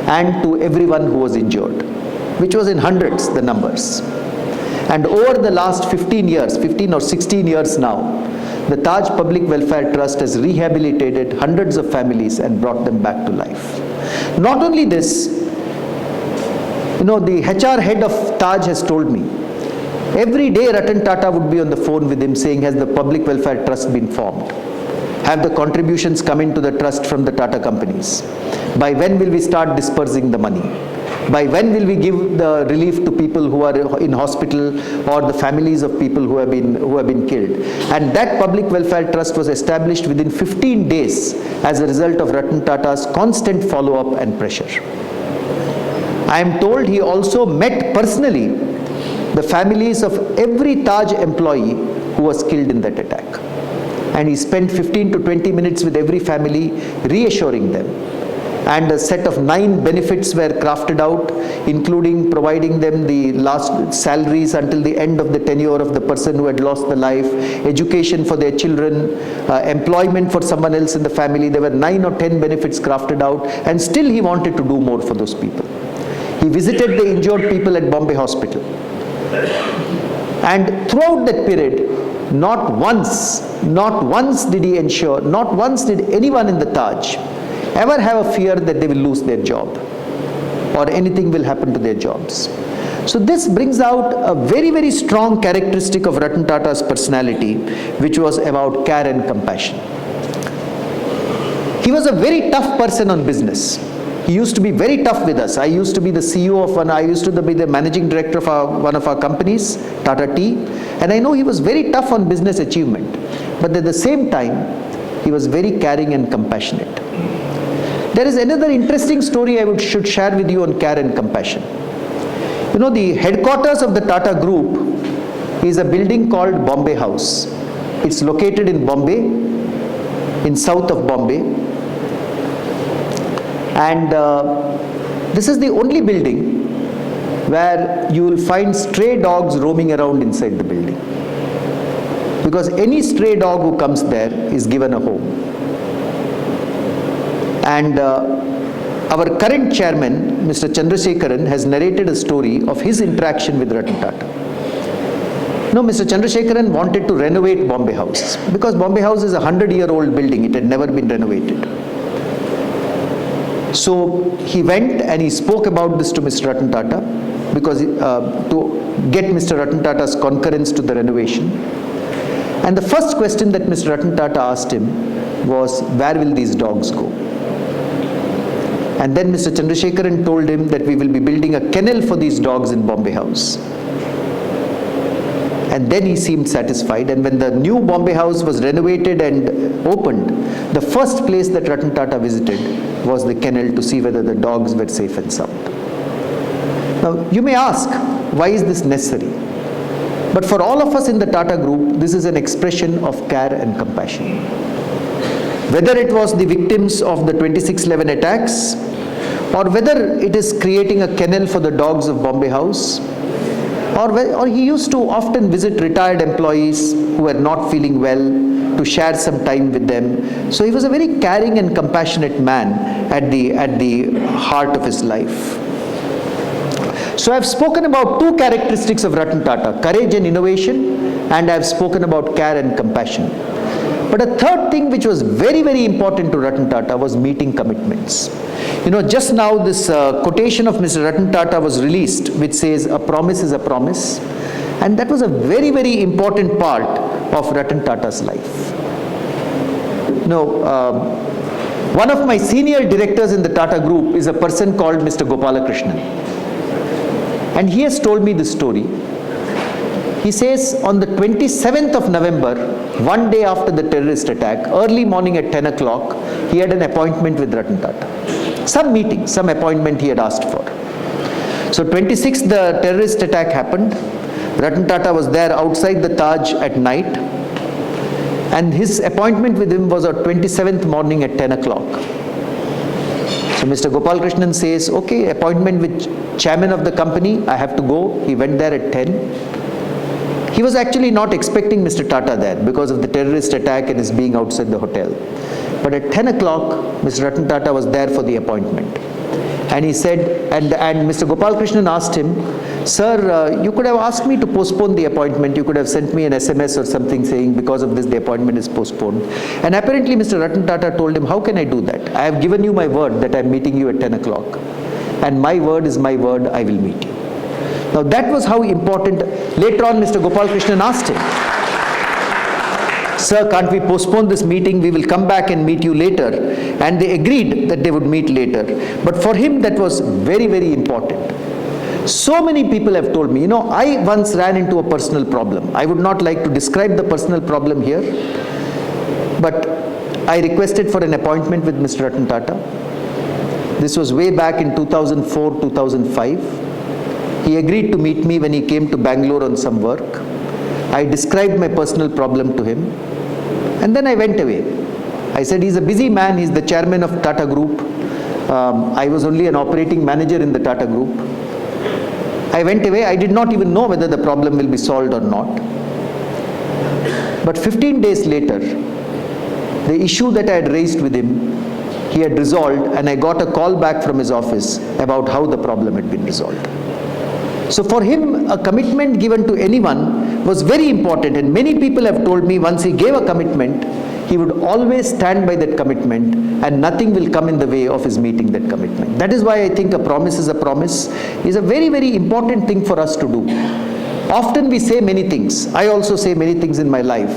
and to everyone who was injured, which was in hundreds, the numbers. And over the last 15 or 16 years now, the Taj Public Welfare Trust has rehabilitated hundreds of families and brought them back to life. Not only this, the HR head of Taj has told me, every day Ratan Tata would be on the phone with him saying, has the Public Welfare Trust been formed? Have the contributions come into the trust from the Tata companies? By when will we start dispersing the money? By when will we give the relief to people who are in hospital or the families of people who have been killed? And that Public Welfare Trust was established within 15 days as a result of Ratan Tata's constant follow-up and pressure. I am told he also met personally the families of every Taj employee who was killed in that attack. And he spent 15 to 20 minutes with every family, reassuring them. And a set of 9 benefits were crafted out, including providing them the last salaries until the end of the tenure of the person who had lost the life, education for their children, employment for someone else in the family. There were 9 or 10 benefits crafted out, and still he wanted to do more for those people. He visited the injured people at Bombay Hospital. And throughout that period, not once did he ensure, not once did anyone in the Taj ever have a fear that they will lose their job or anything will happen to their jobs. So this brings out a very, very strong characteristic of Ratan Tata's personality, which was about care and compassion. He was a very tough person on business. He used to be very tough with us. I used to be the CEO of I used to be the managing director of one of our companies, Tata Tea, and I know he was very tough on business achievement. but at the same time, he was very caring and compassionate. There is another interesting story should share with you on care and compassion. You know, the headquarters of the Tata Group is a building called Bombay House. It's located in Bombay, in south of Bombay. And this is the only building where you will find stray dogs roaming around inside the building. Because any stray dog who comes there is given a home. And our current chairman, Mr. Chandrasekharan, has narrated a story of his interaction with Ratan Tata. No, Mr. Chandrasekharan wanted to renovate Bombay House because Bombay House is a 100-year-old building. It had never been renovated. So he went and he spoke about this to Mr. Ratan Tata because to get Mr. Ratan Tata's concurrence to the renovation. And the first question that Mr. Ratan Tata asked him was, where will these dogs go? And then Mr. Chandrasekharan told him that we will be building a kennel for these dogs in Bombay House. And then he seemed satisfied, and when the new Bombay House was renovated and opened, the first place that Ratan Tata visited was the kennel to see whether the dogs were safe and sound. Now, you may ask, why is this necessary? But for all of us in the Tata Group, this is an expression of care and compassion. Whether it was the victims of the 26/11 attacks, or whether it is creating a kennel for the dogs of Bombay House, or he used to often visit retired employees who were not feeling well to share some time with them. So he was a very caring and compassionate man at the heart of his life. So I have spoken about two characteristics of Ratan Tata, courage and innovation, and I have spoken about care and compassion. But a third thing which was very, very important to Ratan Tata was meeting commitments. You know, just now this quotation of Mr. Ratan Tata was released, which says, a promise is a promise. And that was a very, very important part of Ratan Tata's life. You know, one of my senior directors in the Tata Group is a person called Mr. Gopalakrishnan. And he has told me this story. He says on the 27th of November, one day after the terrorist attack, early morning at 10 o'clock, he had an appointment with Ratan Tata. Some meeting, some appointment he had asked for. So 26th, the terrorist attack happened. Ratan Tata was there outside the Taj at night. And his appointment with him was on 27th morning at 10 o'clock. So Mr. Gopalakrishnan says, okay, appointment with chairman of the company, I have to go. He went there at 10. He was actually not expecting Mr. Tata there because of the terrorist attack and his being outside the hotel. But at 10 o'clock, Mr. Ratan Tata was there for the appointment. And he said, and Mr. Gopalakrishnan asked him, sir, you could have asked me to postpone the appointment. You could have sent me an SMS or something saying because of this the appointment is postponed. And apparently Mr. Ratan Tata told him, how can I do that? I have given you my word that I am meeting you at 10 o'clock. And my word is my word, I will meet you. Now that was how important. Later on Mr. Gopalakrishnan asked him, sir, can't we postpone this meeting? We will come back and meet you later. And they agreed that they would meet later. But for him that was very, very important. So many people have told me, you know, I once ran into a personal problem. I would not like to describe the personal problem here. But I requested for an appointment with Mr. Ratan Tata. This was way back in 2004, 2005. He agreed to meet me when he came to Bangalore on some work. I described my personal problem to him. And then I went away. I said, he's a busy man. He's the chairman of Tata Group. I was only an operating manager in the Tata Group. I went away. I did not even know whether the problem will be solved or not. But 15 days later, the issue that I had raised with him, he had resolved, and I got a call back from his office about how the problem had been resolved. So for him, a commitment given to anyone was very important, and many people have told me once he gave a commitment, he would always stand by that commitment and nothing will come in the way of his meeting that commitment. That is why I think a promise is a promise is a very, very important thing for us to do. Often we say many things. I also say many things in my life.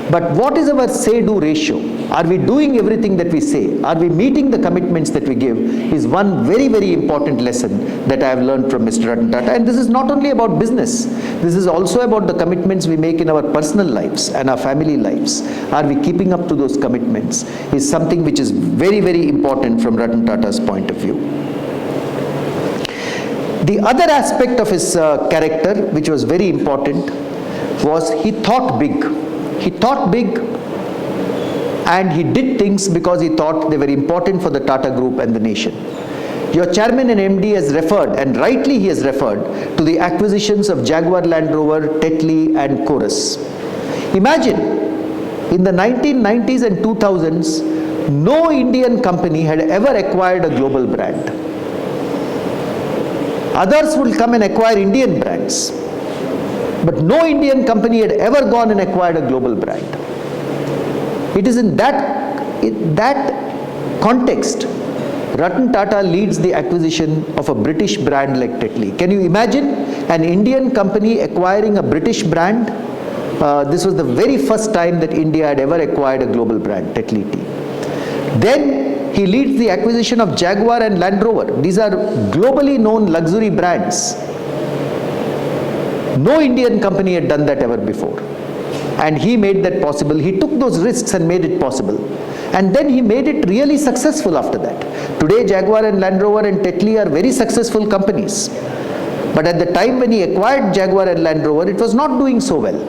But what is our say-do ratio? Are we doing everything that we say? Are we meeting the commitments that we give? Is one very, very important lesson that I have learned from Mr. Ratan Tata. And this is not only about business. This is also about the commitments we make in our personal lives and our family lives. Are we keeping up to those commitments? Is something which is very, very important from Ratan Tata's point of view. The other aspect of his character, which was very important, was he thought big. He thought big, and he did things because he thought they were important for the Tata Group and the nation. Your chairman and MD has referred, and rightly he has referred, to the acquisitions of Jaguar Land Rover, Tetley and Chorus. Imagine, in the 1990s and 2000s, no Indian company had ever acquired a global brand. Others will come and acquire Indian brands, but no Indian company had ever gone and acquired a global brand. It is in that context, Ratan Tata leads the acquisition of a British brand like Tetley. Can you imagine an Indian company acquiring a British brand? This was the very first time that India had ever acquired a global brand, Tetley tea. Then he leads the acquisition of Jaguar and Land Rover. These are globally known luxury brands. No Indian company had done that ever before. And he made that possible. He took those risks and made it possible. And then he made it really successful after that. Today, Jaguar and Land Rover and Tetley are very successful companies. But at the time when he acquired Jaguar and Land Rover, it was not doing so well.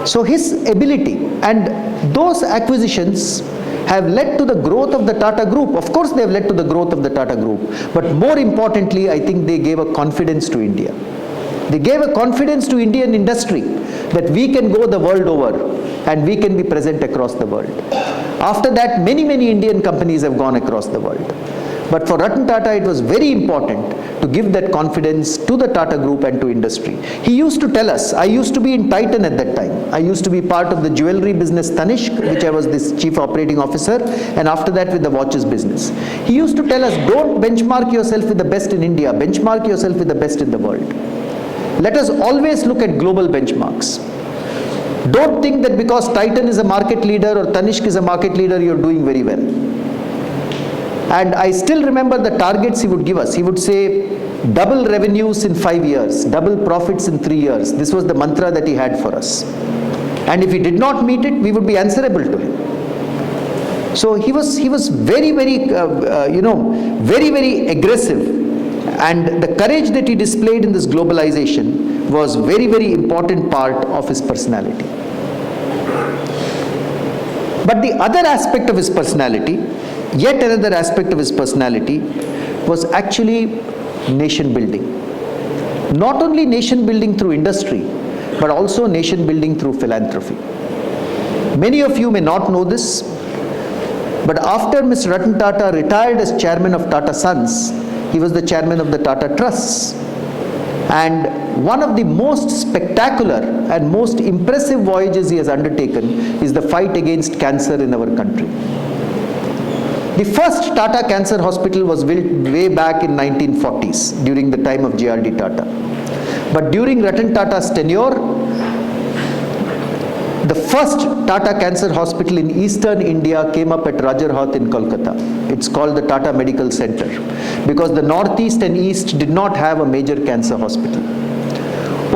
So his ability and those acquisitions have led to the growth of the Tata Group. Of course, they have led to the growth of the Tata Group. But more importantly, I think they gave a confidence to India. They gave a confidence to Indian industry that we can go the world over and we can be present across the world. After that, many, many Indian companies have gone across the world. But for Ratan Tata, it was very important to give that confidence to the Tata Group and to industry. He used to tell us, I used to be in Titan at that time. I used to be part of the jewelry business Tanishq, which I was this chief operating officer, and after that with the watches business. He used to tell us, don't benchmark yourself with the best in India, benchmark yourself with the best in the world. Let us always look at global benchmarks. Don't think that because Titan is a market leader or Tanishq is a market leader, you're doing very well. And I still remember the targets he would give us. He would say, double revenues in 5 years, double profits in 3 years. This was the mantra that he had for us. And if we did not meet it, we would be answerable to him. So he was very, very, very, very aggressive. And the courage that he displayed in this globalization was very, very important part of his personality. But the other aspect of his personality, yet another aspect of his personality, was actually nation building. Not only nation building through industry, but also nation building through philanthropy. Many of you may not know this, but after Mr. Ratan Tata retired as chairman of Tata Sons, he was the chairman of the Tata Trusts. And one of the most spectacular and most impressive voyages he has undertaken is the fight against cancer in our country. The first Tata Cancer Hospital was built way back in 1940s during the time of J.R.D. Tata. But during Ratan Tata's tenure, the first Tata Cancer Hospital in eastern India came up at Rajarhat in Kolkata. It's called the Tata Medical Center because the northeast and east did not have a major cancer hospital.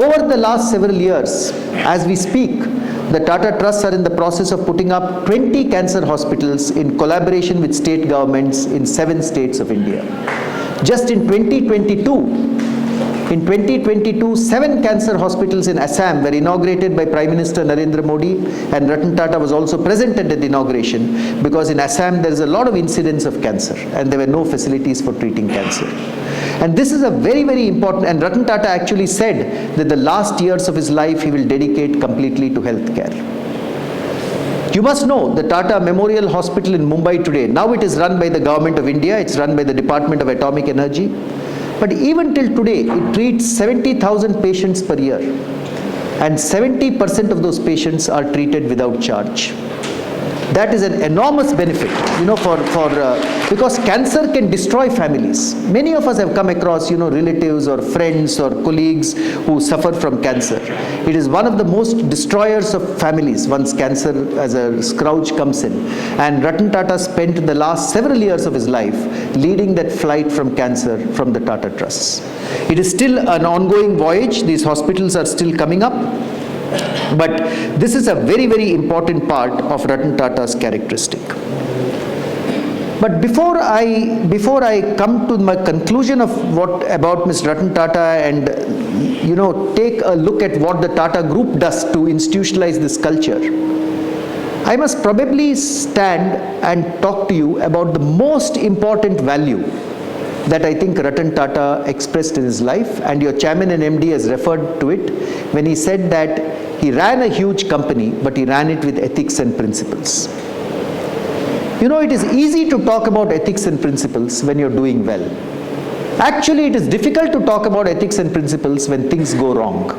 Over the last several years, as we speak, the Tata Trusts are in the process of putting up 20 cancer hospitals in collaboration with state governments in 7 states of India. Just in 2022, 7 cancer hospitals in Assam were inaugurated by Prime Minister Narendra Modi, and Ratan Tata was also present at the inauguration because in Assam there is a lot of incidence of cancer and there were no facilities for treating cancer. And this is a very, very important, and Ratan Tata actually said that the last years of his life he will dedicate completely to healthcare. You must know the Tata Memorial Hospital in Mumbai today, now it is run by the Government of India, it's run by the Department of Atomic Energy. But even till today, it treats 70,000 patients per year. And 70% of those patients are treated without charge. That is an enormous benefit, because cancer can destroy families. Many of us have come across, relatives or friends or colleagues who suffer from cancer. It is one of the most destroyers of families once cancer as a scourge comes in. And Ratan Tata spent the last several years of his life leading that flight from cancer from the Tata Trusts. It is still an ongoing voyage. These hospitals are still coming up. But this is a very, very important part of Ratan Tata's characteristic. But before I come to my conclusion of what about Mr. Ratan Tata and take a look at what the Tata Group does to institutionalize this culture, I must probably stand and talk to you about the most important value that I think Ratan Tata expressed in his life, and your chairman and MD has referred to it when he said that he ran a huge company, but he ran it with ethics and principles. It is easy to talk about ethics and principles when you're doing well. Actually, it is difficult to talk about ethics and principles when things go wrong.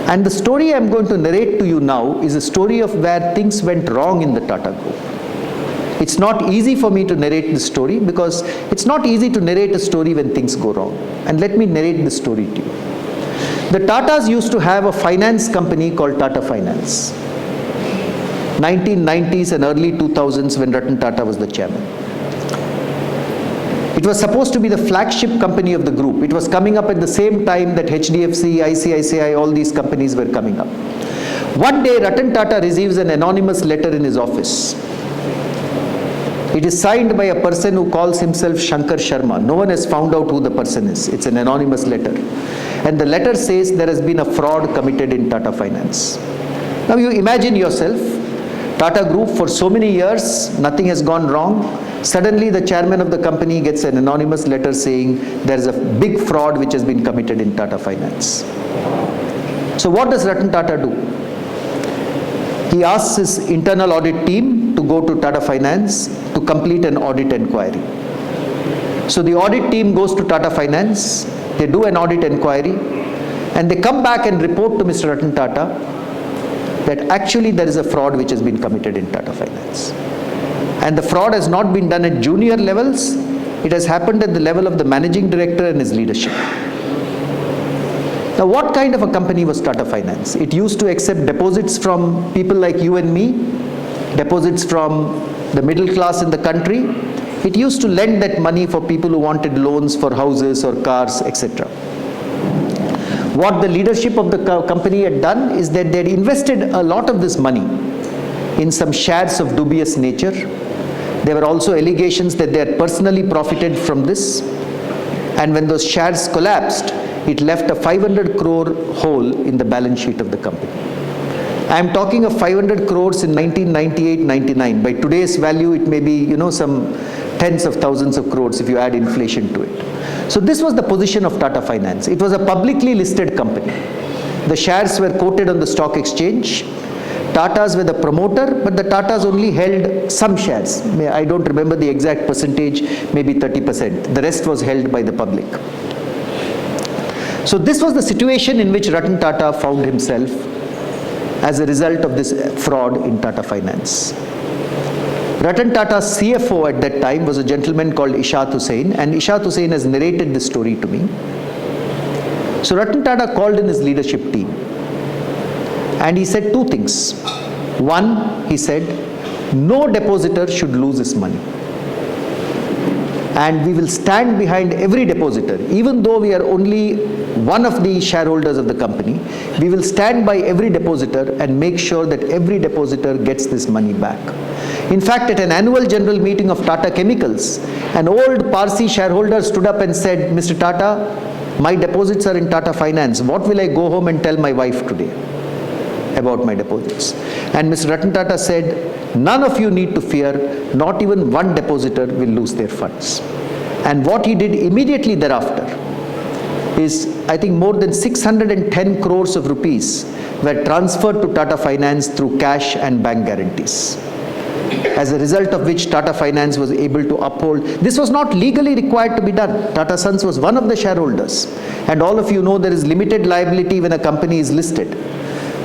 And the story I'm going to narrate to you now is a story of where things went wrong in the Tata Group. It's not easy for me to narrate this story because it's not easy to narrate a story when things go wrong. And let me narrate this story to you. The Tatas used to have a finance company called Tata Finance. 1990s and early 2000s when Ratan Tata was the chairman. It was supposed to be the flagship company of the group. It was coming up at the same time that HDFC, ICICI, all these companies were coming up. One day Ratan Tata receives an anonymous letter in his office. It is signed by a person who calls himself Shankar Sharma. No one has found out who the person is. It's an anonymous letter. And the letter says there has been a fraud committed in Tata Finance. Now you imagine yourself, Tata Group for so many years, nothing has gone wrong. Suddenly the chairman of the company gets an anonymous letter saying there is a big fraud which has been committed in Tata Finance. So what does Ratan Tata do? He asks his internal audit team to go to Tata Finance to complete an audit inquiry. So the audit team goes to Tata Finance, they do an audit inquiry, and they come back and report to Mr. Ratan Tata that actually there is a fraud which has been committed in Tata Finance. And the fraud has not been done at junior levels, it has happened at the level of the managing director and his leadership. Now what kind of a company was Tata Finance? It used to accept deposits from people like you and me, deposits from the middle class in the country. It used to lend that money for people who wanted loans for houses or cars, etc. What the leadership of the company had done is that they had invested a lot of this money in some shares of dubious nature. There were also allegations that they had personally profited from this. And when those shares collapsed, it left a 500 crore hole in the balance sheet of the company. I am talking of 500 crores in 1998-99. By today's value, it may be, some tens of thousands of crores if you add inflation to it. So this was the position of Tata Finance. It was a publicly listed company. The shares were quoted on the stock exchange. Tatas were the promoter, but the Tatas only held some shares. I don't remember the exact percentage, maybe 30%. The rest was held by the public. So this was the situation in which Ratan Tata found himself as a result of this fraud in Tata Finance. Ratan Tata's CFO at that time was a gentleman called Ishaq Hussain, and Ishaq Hussain has narrated this story to me. So Ratan Tata called in his leadership team and he said two things. One, he said, no depositor should lose his money. And we will stand behind every depositor, even though we are only one of the shareholders of the company, we will stand by every depositor and make sure that every depositor gets this money back. In fact, at an annual general meeting of Tata Chemicals, an old Parsi shareholder stood up and said, Mr. Tata, my deposits are in Tata Finance. What will I go home and tell my wife today about my deposits? And Mr. Ratan Tata said, none of you need to fear, not even one depositor will lose their funds. And what he did immediately thereafter is, I think, more than 610 crores of rupees were transferred to Tata Finance through cash and bank guarantees. As a result of which Tata Finance was able to uphold. This was not legally required to be done. Tata Sons was one of the shareholders. And all of you know there is limited liability when a company is listed.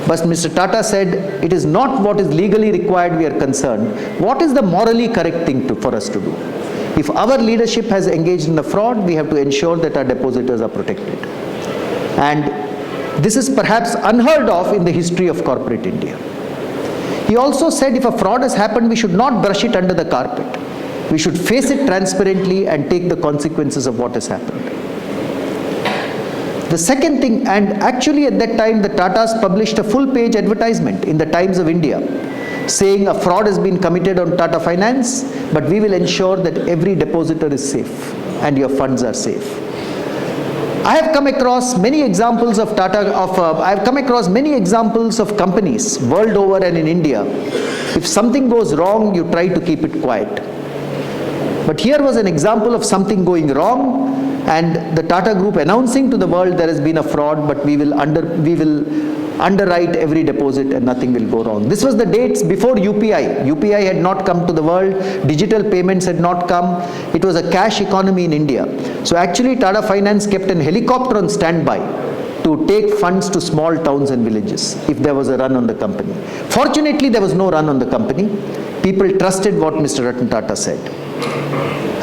But Mr. Tata said, it is not what is legally required we are concerned. What is the morally correct thing for us to do? If our leadership has engaged in a fraud, we have to ensure that our depositors are protected. And this is perhaps unheard of in the history of corporate India. He also said if a fraud has happened, we should not brush it under the carpet. We should face it transparently and take the consequences of what has happened. The second thing, and actually at that time the Tatas published a full-page advertisement in the Times of India saying a fraud has been committed on Tata Finance, but we will ensure that every depositor is safe and your funds are safe. I have come across many examples of many examples of companies world over and in India. If something goes wrong, you try to keep it quiet. But here was an example of something going wrong and the Tata Group announcing to the world there has been a fraud, but we will underwrite every deposit and nothing will go wrong. This was the dates before UPI. UPI had not come to the world, digital payments had not come. It was a cash economy in India. So actually Tata Finance kept a helicopter on standby to take funds to small towns and villages if there was a run on the company. Fortunately, there was no run on the company. People trusted what Mr. Ratan Tata said.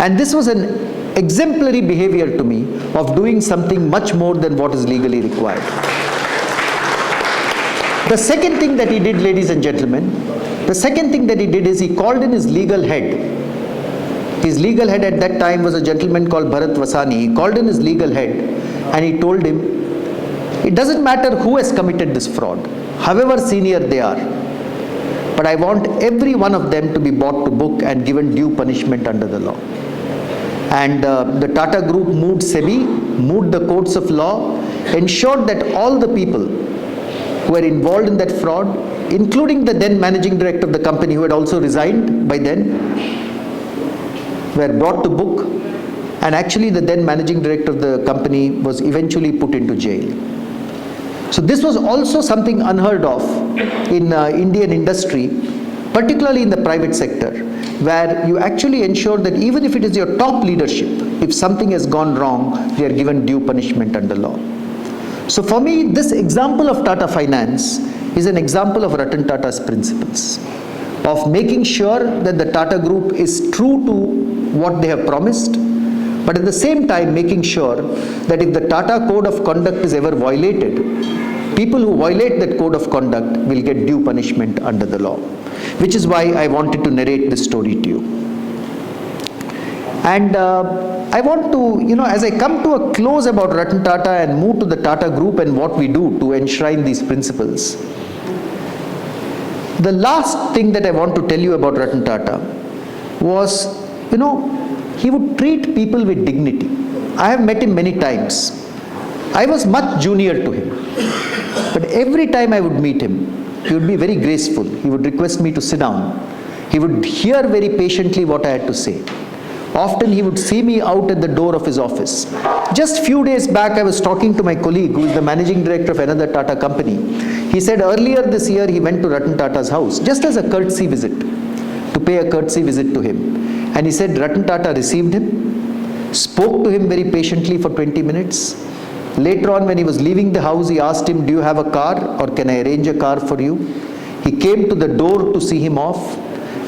And this was an exemplary behavior to me of doing something much more than what is legally required. The second thing that he did, ladies and gentlemen, is he called in his legal head. His legal head at that time was a gentleman called Bharat Vasani. He called in his legal head and he told him, it doesn't matter who has committed this fraud, however senior they are, but I want every one of them to be brought to book and given due punishment under the law. And the Tata Group moved SEBI, moved the courts of law, ensured that all the people who were involved in that fraud, including the then managing director of the company who had also resigned by then, were brought to book, and actually the then managing director of the company was eventually put into jail. So this was also something unheard of in Indian industry, particularly in the private sector, where you actually ensure that even if it is your top leadership, if something has gone wrong, they are given due punishment under law. So for me, this example of Tata Finance is an example of Ratan Tata's principles, of making sure that the Tata Group is true to what they have promised, but at the same time making sure that if the Tata Code of Conduct is ever violated, people who violate that code of conduct will get due punishment under the law, which is why I wanted to narrate this story to you. And I want to, as I come to a close about Ratan Tata and move to the Tata Group and what we do to enshrine these principles, the last thing that I want to tell you about Ratan Tata was, he would treat people with dignity. I have met him many times. I was much junior to him, but every time I would meet him, he would be very graceful. He would request me to sit down. He would hear very patiently what I had to say. Often he would see me out at the door of his office. Just few days back, I was talking to my colleague who is the managing director of another Tata company. He said earlier this year he went to Ratan Tata's house just as a courtesy visit, to pay a courtesy visit to him. And he said Ratan Tata received him, spoke to him very patiently for 20 minutes. Later on, when he was leaving the house, he asked him, do you have a car or can I arrange a car for you? He came to the door to see him off,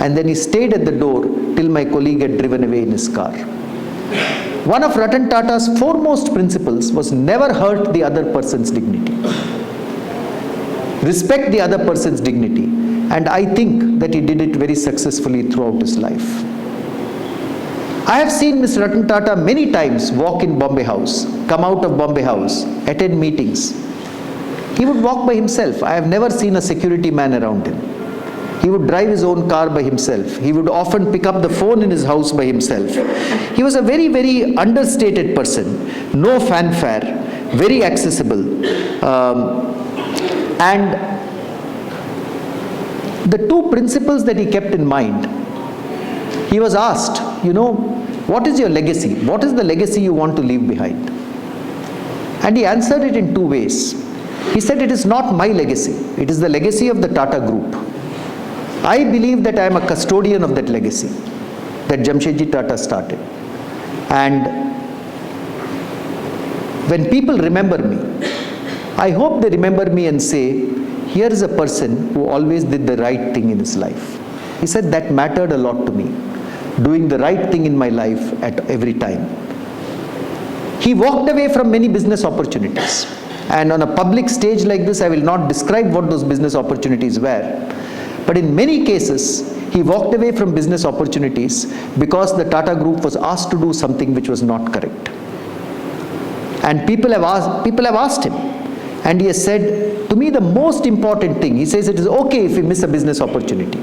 and then he stayed at the door till my colleague had driven away in his car. One of Ratan Tata's foremost principles was never hurt the other person's dignity. Respect the other person's dignity. And I think that he did it very successfully throughout his life. I have seen Mr. Ratan Tata many times walk in Bombay House, come out of Bombay House, attend meetings. He would walk by himself. I have never seen a security man around him. He would drive his own car by himself. He would often pick up the phone in his house by himself. He was a very, very understated person, no fanfare, very accessible. And the two principles that he kept in mind, he was asked, what is your legacy? What is the legacy you want to leave behind? And he answered it in two ways. He said, it is not my legacy. It is the legacy of the Tata Group. I believe that I am a custodian of that legacy that Jamshedji Tata started. And when people remember me, I hope they remember me and say, here is a person who always did the right thing in his life. He said, that mattered a lot to me, doing the right thing in my life at every time. He walked away from many business opportunities. And on a public stage like this, I will not describe what those business opportunities were. But in many cases, he walked away from business opportunities because the Tata Group was asked to do something which was not correct. And people have asked him. And he has said, to me the most important thing, he says it is okay if we miss a business opportunity.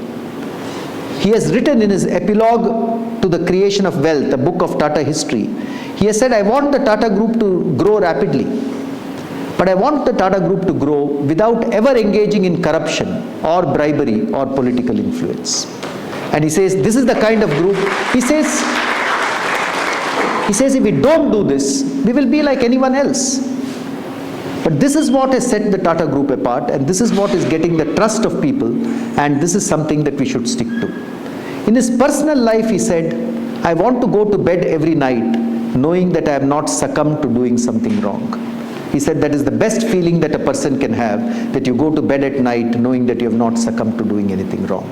He has written in his epilogue to the creation of wealth, a book of Tata history, he has said, I want the Tata Group to grow rapidly, but I want the Tata Group to grow without ever engaging in corruption or bribery or political influence. And he says, this is the kind of group, he says if we don't do this, we will be like anyone else. But this is what has set the Tata Group apart, and this is what is getting the trust of people, and this is something that we should stick to. In his personal life, he said, I want to go to bed every night knowing that I have not succumbed to doing something wrong. He said that is the best feeling that a person can have, that you go to bed at night knowing that you have not succumbed to doing anything wrong.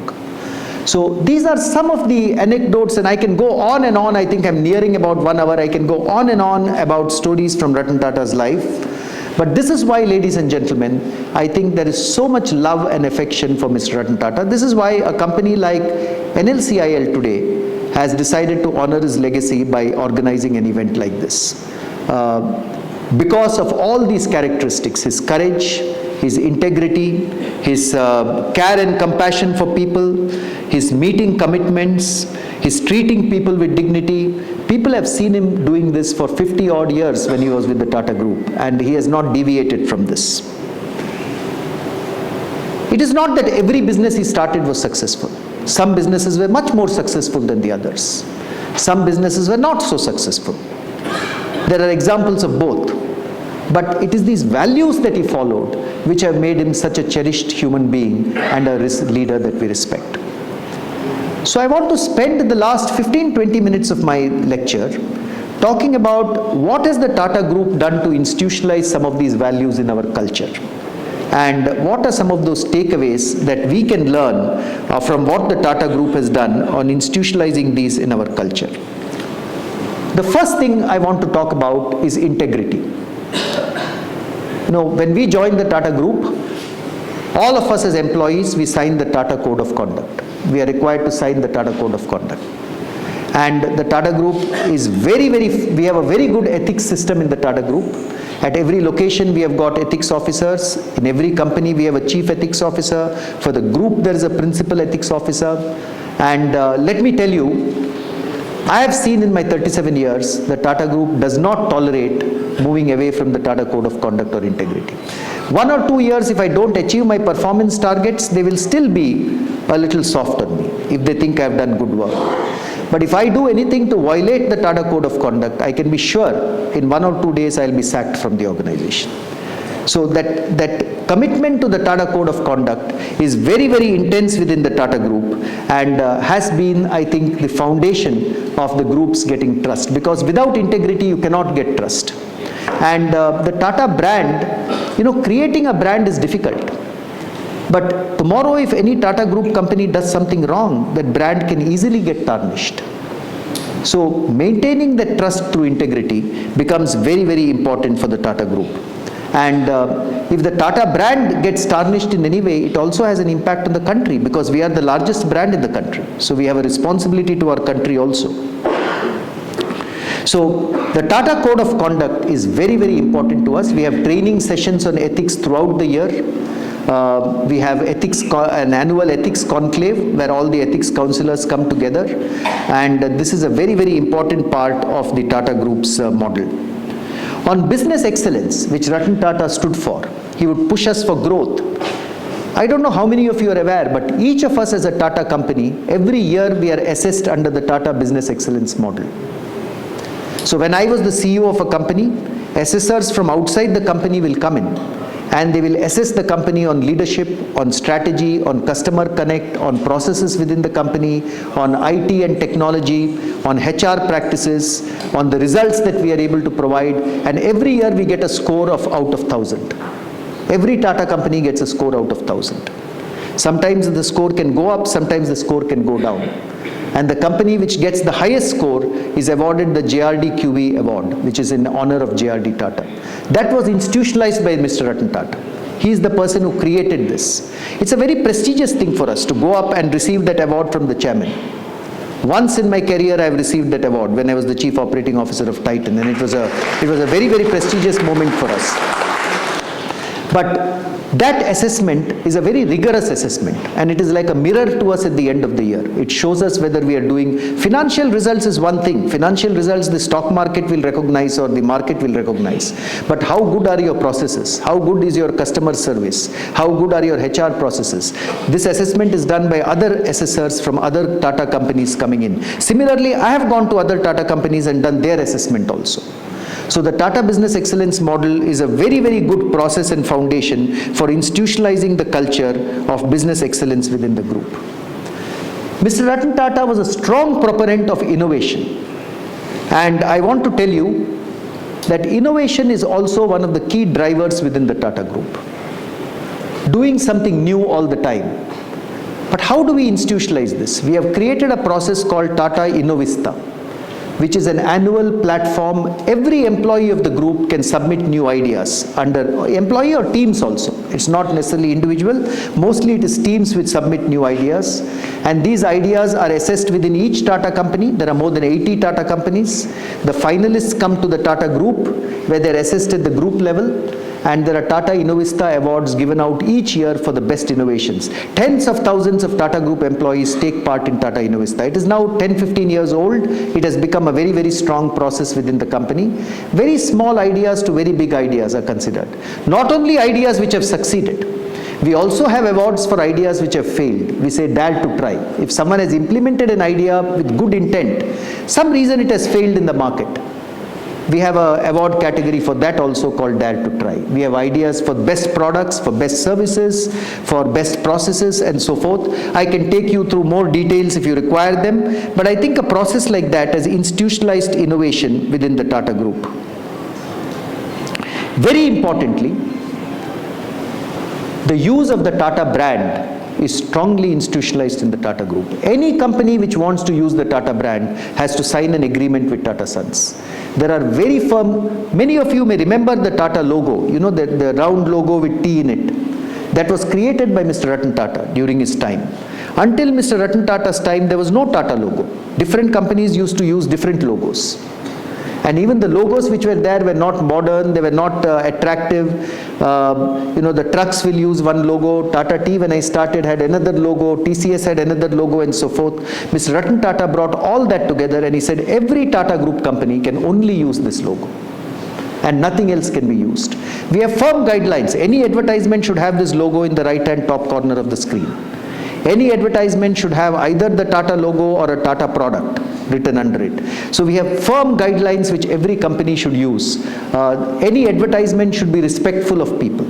So these are some of the anecdotes, and I can go on and on. I think I'm nearing about 1 hour. I can go on and on about stories from Ratan Tata's life. But this is why, ladies and gentlemen, I think there is so much love and affection for Mr. Ratan Tata. This is why a company like NLCIL today has decided to honor his legacy by organizing an event like this. Because of all these characteristics, his courage, his integrity, his care and compassion for people, his meeting commitments, his treating people with dignity. People have seen him doing this for 50 odd years when he was with the Tata Group, and he has not deviated from this. It is not that every business he started was successful. Some businesses were much more successful than the others. Some businesses were not so successful. There are examples of both. But it is these values that he followed which have made him such a cherished human being and a leader that we respect. So I want to spend the last 15-20 minutes of my lecture talking about what has the Tata Group done to institutionalize some of these values in our culture, and what are some of those takeaways that we can learn from what the Tata Group has done on institutionalizing these in our culture. The first thing I want to talk about is integrity. You know, when we joined the Tata Group, all of us as employees, we signed the Tata Code of Conduct. We are required to sign the Tata Code of Conduct. And the Tata Group is we have a very good ethics system in the Tata Group. At every location we have got ethics officers. In every company we have a chief ethics officer. For the group there is a principal ethics officer. And let me tell you, I have seen in my 37 years, the Tata Group does not tolerate moving away from the Tata Code of Conduct or integrity. 1 or 2 years, if I don't achieve my performance targets, they will still be a little soft on me if they think I have done good work. But if I do anything to violate the Tata Code of Conduct, I can be sure in 1 or 2 days I will be sacked from the organization. So that commitment to the Tata Code of Conduct is very, very intense within the Tata Group, and has been, I think, the foundation of the group's getting trust, because without integrity you cannot get trust. And the Tata brand, you know, creating a brand is difficult. But tomorrow if any Tata Group company does something wrong, that brand can easily get tarnished. So maintaining that trust through integrity becomes very, very important for the Tata Group. And if the Tata brand gets tarnished in any way, it also has an impact on the country, because we are the largest brand in the country. So we have a responsibility to our country also. So the Tata Code of Conduct is very, very important to us. We have training sessions on ethics throughout the year. We have an annual ethics conclave where all the ethics counselors come together, and this is a very, very important part of the Tata Group's model. On business excellence, which Ratan Tata stood for, he would push us for growth. I don't know how many of you are aware, but each of us as a Tata company, every year we are assessed under the Tata Business Excellence model. So when I was the CEO of a company, assessors from outside the company will come in, and they will assess the company on leadership, on strategy, on customer connect, on processes within the company, on IT and technology, on HR practices, on the results that we are able to provide, and every year we get a score of out of 1,000. Every Tata company gets a score out of 1,000. Sometimes the score can go up, sometimes the score can go down. And the company which gets the highest score is awarded the JRD-QE award, which is in honor of JRD Tata. That was institutionalized by Mr. Ratan Tata. He is the person who created this. It's a very prestigious thing for us to go up and receive that award from the chairman. Once in my career I have received that award when I was the Chief Operating Officer of Titan, and it was a very, very prestigious moment for us. But that assessment is a very rigorous assessment, and it is like a mirror to us at the end of the year. It shows us whether we are doing, financial results is one thing. Financial results the stock market will recognize or the market will recognize. But how good are your processes? How good is your customer service? How good are your HR processes? This assessment is done by other assessors from other Tata companies coming in. Similarly, I have gone to other Tata companies and done their assessment also. So the Tata Business Excellence model is a very, very good process and foundation for institutionalizing the culture of business excellence within the group. Mr. Ratan Tata was a strong proponent of innovation. And I want to tell you that innovation is also one of the key drivers within the Tata Group. Doing something new all the time. But how do we institutionalize this? We have created a process called Tata Innovista, which is an annual platform. Every employee of the group can submit new ideas under employee or teams also. It's not necessarily individual. Mostly it is teams which submit new ideas. And these ideas are assessed within each Tata company. There are more than 80 Tata companies. The finalists come to the Tata Group where they're assessed at the group level. And there are Tata Innovista awards given out each year for the best innovations. Tens of thousands of Tata Group employees take part in Tata Innovista. It is now 10-15 years old. It has become a very, very strong process within the company. Very small ideas to very big ideas are considered. Not only ideas which have succeeded. We also have awards for ideas which have failed. We say dare to try. If someone has implemented an idea with good intent, some reason it has failed in the market, we have an award category for that also called Dare to Try. We have ideas for best products, for best services, for best processes and so forth. I can take you through more details if you require them, but I think a process like that has institutionalized innovation within the Tata Group. Very importantly, the use of the Tata brand is strongly institutionalized in the Tata Group. Any company which wants to use the Tata brand has to sign an agreement with Tata Sons. There are very firm, many of you may remember the Tata logo, you know, the round logo with T in it. That was created by Mr. Ratan Tata during his time. Until Mr. Ratan Tata's time, there was no Tata logo. Different companies used to use different logos. And even the logos which were there were not modern, they were not attractive. You know, the trucks will use one logo. Tata Tea, when I started, had another logo. TCS had another logo and so forth. Mr. Ratan Tata brought all that together and he said every Tata Group company can only use this logo. And nothing else can be used. We have firm guidelines. Any advertisement should have this logo in the right-hand top corner of the screen. Any advertisement should have either the Tata logo or a Tata product written under it. So we have firm guidelines which every company should use. Any advertisement should be respectful of people.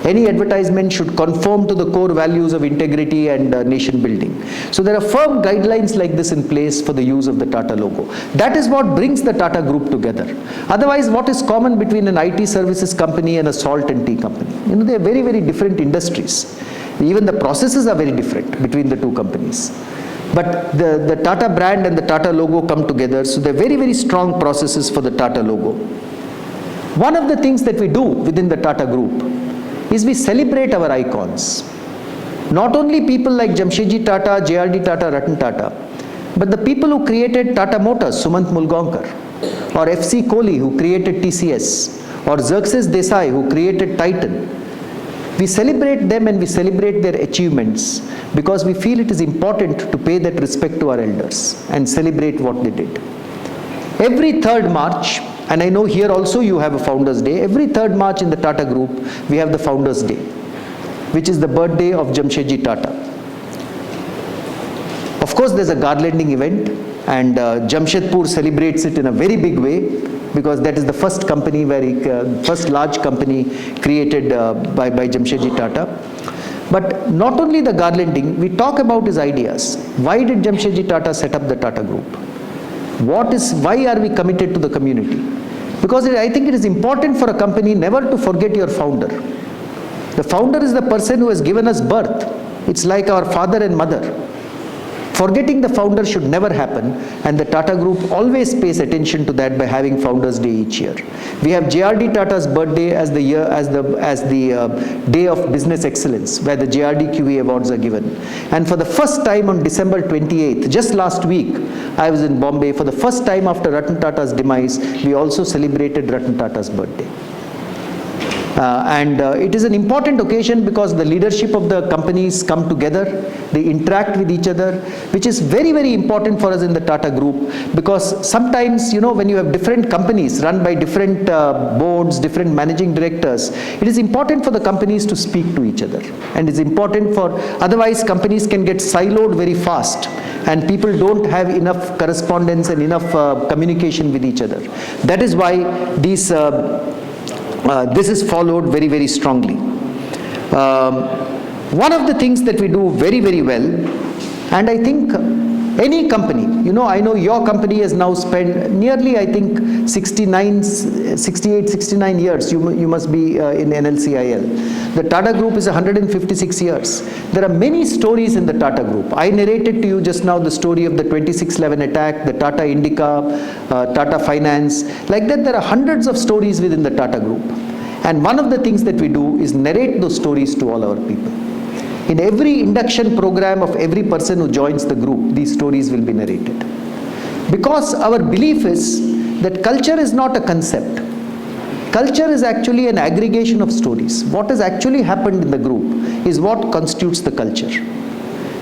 Any advertisement should conform to the core values of integrity and nation building. So there are firm guidelines like this in place for the use of the Tata logo. That is what brings the Tata Group together. Otherwise, what is common between an IT services company and a salt and tea company? You know, they are very, very different industries. Even the processes are very different between the two companies. But the Tata brand and the Tata logo come together, so they're very, very strong processes for the Tata logo. One of the things that we do within the Tata Group is we celebrate our icons. Not only people like Jamshedji Tata, JRD Tata, Ratan Tata, but the people who created Tata Motors, Sumant Mulgaonkar, or FC Kohli who created TCS, or 𝐍𝐋𝐂𝐈𝐋 Desai who created Titan. We celebrate them and we celebrate their achievements because we feel it is important to pay that respect to our elders and celebrate what they did. Every 3rd March, and I know here also you have a Founders Day, every 3rd March in the Tata Group we have the Founders Day, which is the birthday of Jamshedji Tata. Of course there's a garlanding event and Jamshedpur celebrates it in a very big way, because that is the first company first large company created by Jamshedji Tata. But not only the garlanding, we talk about his ideas. Why did Jamshedji Tata set up the Tata Group? Why are we committed to the community? Because I think it is important for a company never to forget your founder. The founder is the person who has given us birth. It's like our father and mother. Forgetting the founder should never happen, and the Tata Group always pays attention to that by having Founders Day each year. We have J.R.D. Tata's birthday as the day of business excellence, where the J.R.D. QE awards are given. And for the first time on December 28th, just last week, I was in Bombay. For the first time after Ratan Tata's demise, we also celebrated Ratan Tata's birthday. It is an important occasion because the leadership of the companies come together, they interact with each other, which is very, very important for us in the Tata Group, because sometimes, when you have different companies run by different boards, different managing directors, it is important for the companies to speak to each other. And it's important otherwise companies can get siloed very fast and people don't have enough correspondence and enough communication with each other. That is why this is followed very, very strongly. One of the things that we do very, very well, and I think any company, I know your company has now spent nearly, I think, 69 years, you must be in NLCIL. The Tata Group is 156 years. There are many stories in the Tata Group. I narrated to you just now the story of the 26/11 attack, the Tata Indica, Tata Finance. Like that, there are hundreds of stories within the Tata Group. And one of the things that we do is narrate those stories to all our people. In every induction program of every person who joins the group, these stories will be narrated. Because our belief is that culture is not a concept. Culture is actually an aggregation of stories. What has actually happened in the group is what constitutes the culture.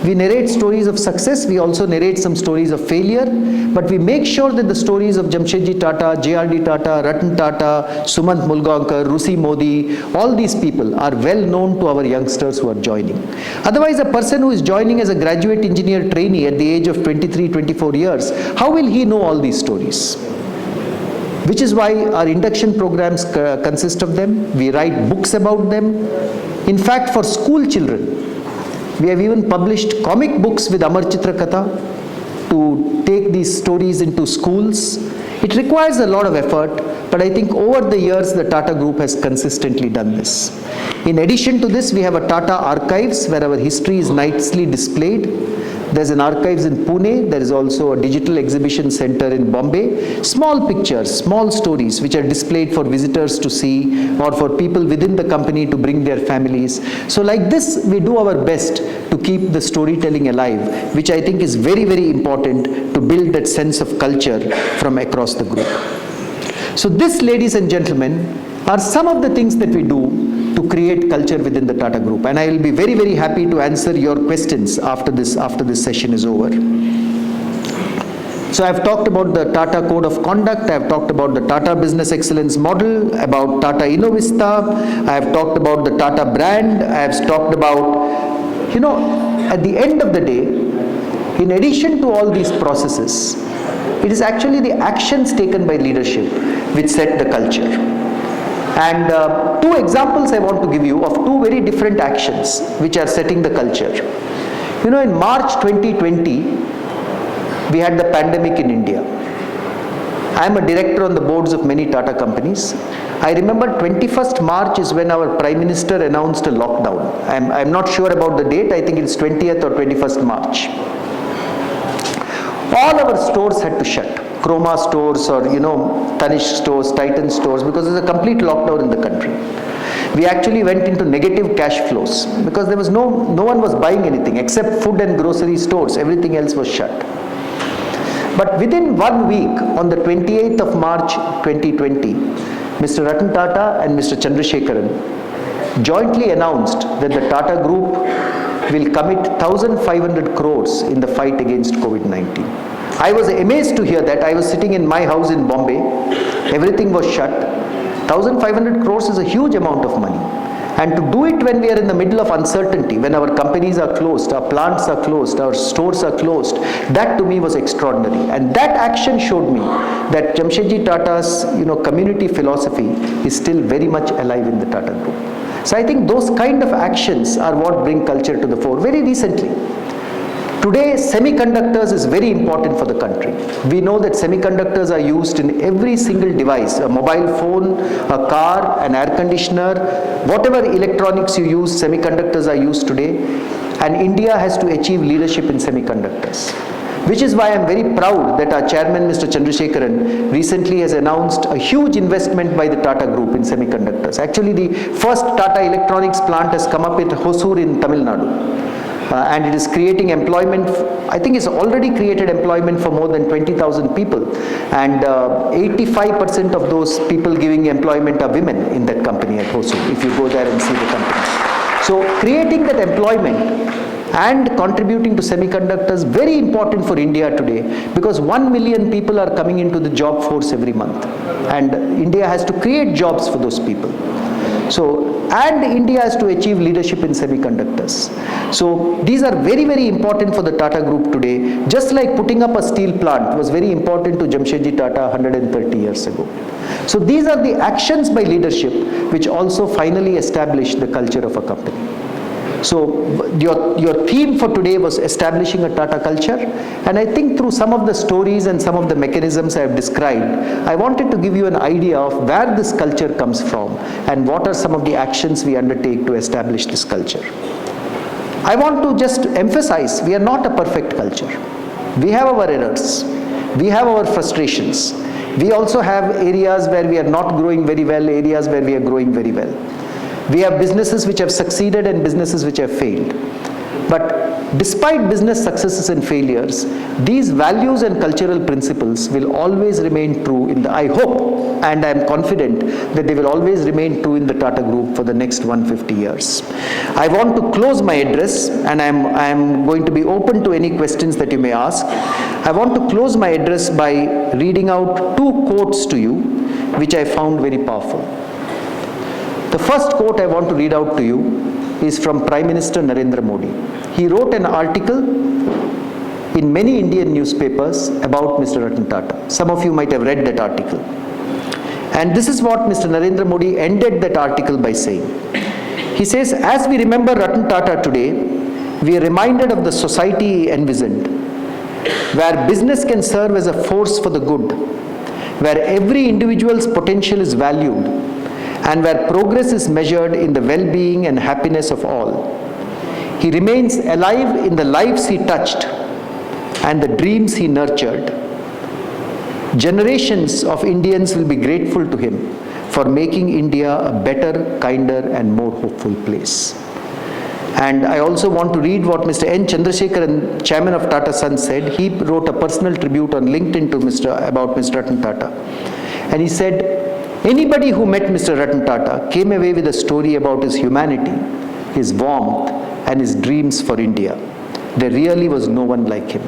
We narrate stories of success, we also narrate some stories of failure, but we make sure that the stories of Jamshedji Tata, J.R.D. Tata, Ratan Tata, Sumant Mulgaonkar, Rusi Modi, all these people are well known to our youngsters who are joining. Otherwise, a person who is joining as a graduate engineer trainee at the age of 23, 24 years, how will he know all these stories? Which is why our induction programs consist of them. We write books about them. In fact, for school children, we have even published comic books with Amar Chitra Katha to take these stories into schools. It requires a lot of effort, but I think over the years the Tata Group has consistently done this. In addition to this, we have a Tata Archives where our history is nicely displayed. There's an archives in Pune. There is also a digital exhibition center in Bombay. Small pictures, small stories which are displayed for visitors to see or for people within the company to bring their families. So like this, we do our best to keep the storytelling alive, which I think is very, very important to build that sense of culture from across the group. So this, ladies and gentlemen, are some of the things that we do to create culture within the Tata Group. And I will be very, very happy to answer your questions after this session is over. So I have talked about the Tata Code of Conduct, I have talked about the Tata Business Excellence Model, about Tata Innovista, I have talked about the Tata brand, I have talked about, at the end of the day, in addition to all these processes, it is actually the actions taken by leadership which set the culture. And two examples I want to give you of two very different actions which are setting the culture. In March 2020, we had the pandemic in India. I am a director on the boards of many Tata companies. I remember 21st March is when our Prime Minister announced a lockdown. I'm not sure about the date, I think it's 20th or 21st March. All our stores had to shut. Chroma stores or Tanishq stores, Titan stores, because there's a complete lockdown in the country. We actually went into negative cash flows because there was no one was buying anything except food and grocery stores. Everything else was shut. But within 1 week, on the 28th of March 2020, Mr. Ratan Tata and Mr. Chandrasekharan jointly announced that the Tata Group will commit 1,500 crores in the fight against COVID-19. I was amazed to hear that. I was sitting in my house in Bombay. Everything was shut. 1,500 crores is a huge amount of money. And to do it when we are in the middle of uncertainty, when our companies are closed, our plants are closed, our stores are closed, that to me was extraordinary. And that action showed me that Jamshedji Tata's community philosophy is still very much alive in the Tata Group. So I think those kind of actions are what bring culture to the fore. Very recently, Today, semiconductors is very important for the country. We know that semiconductors are used in every single device, a mobile phone, a car, an air conditioner, whatever electronics you use, semiconductors are used today. And India has to achieve leadership in semiconductors. Which is why I am very proud that our chairman, Mr. Chandrasekharan, recently has announced a huge investment by the Tata Group in semiconductors. Actually, the first Tata Electronics plant has come up at Hosur in Tamil Nadu. And it is creating employment, I think it's already created employment for more than 20,000 people. And 85% of those people giving employment are women in that company at Hosur, if you go there and see the company. So creating that employment and contributing to semiconductors, very important for India today, because 1 million people are coming into the job force every month. And India has to create jobs for those people. So, and India has to achieve leadership in semiconductors. So, these are very, very important for the Tata Group today, just like putting up a steel plant was very important to Jamshedji Tata 130 years ago. So, these are the actions by leadership which also finally establish the culture of a company. So, your theme for today was establishing a Tata culture, and I think through some of the stories and some of the mechanisms I have described, I wanted to give you an idea of where this culture comes from and what are some of the actions we undertake to establish this culture. I want to just emphasize, we are not a perfect culture. We have our errors, we have our frustrations. We also have areas where we are not growing very well, areas where we are growing very well. We have businesses which have succeeded and businesses which have failed. But despite business successes and failures, these values and cultural principles will always remain true in the, I hope, and I am confident that they will always remain true in the Tata Group for the next 150 years. I want to close my address, and I am going to be open to any questions that you may ask. I want to close my address by reading out 2 quotes to you, which I found very powerful. The first quote I want to read out to you is from Prime Minister Narendra Modi. He wrote an article in many Indian newspapers about Mr. Ratan Tata. Some of you might have read that article. And this is what Mr. Narendra Modi ended that article by saying. He says, as we remember Ratan Tata today, we are reminded of the society he envisioned, where business can serve as a force for the good, where every individual's potential is valued, and where progress is measured in the well-being and happiness of all. He remains alive in the lives he touched and the dreams he nurtured. Generations of Indians will be grateful to him for making India a better, kinder, and more hopeful place. And I also want to read what Mr. N. Chandrasekharan, chairman of Tata Sons, said. He wrote a personal tribute on LinkedIn to about Mr. Ratan Tata. And he said, anybody who met Mr. Ratan Tata came away with a story about his humanity, his warmth, and his dreams for India. There really was no one like him.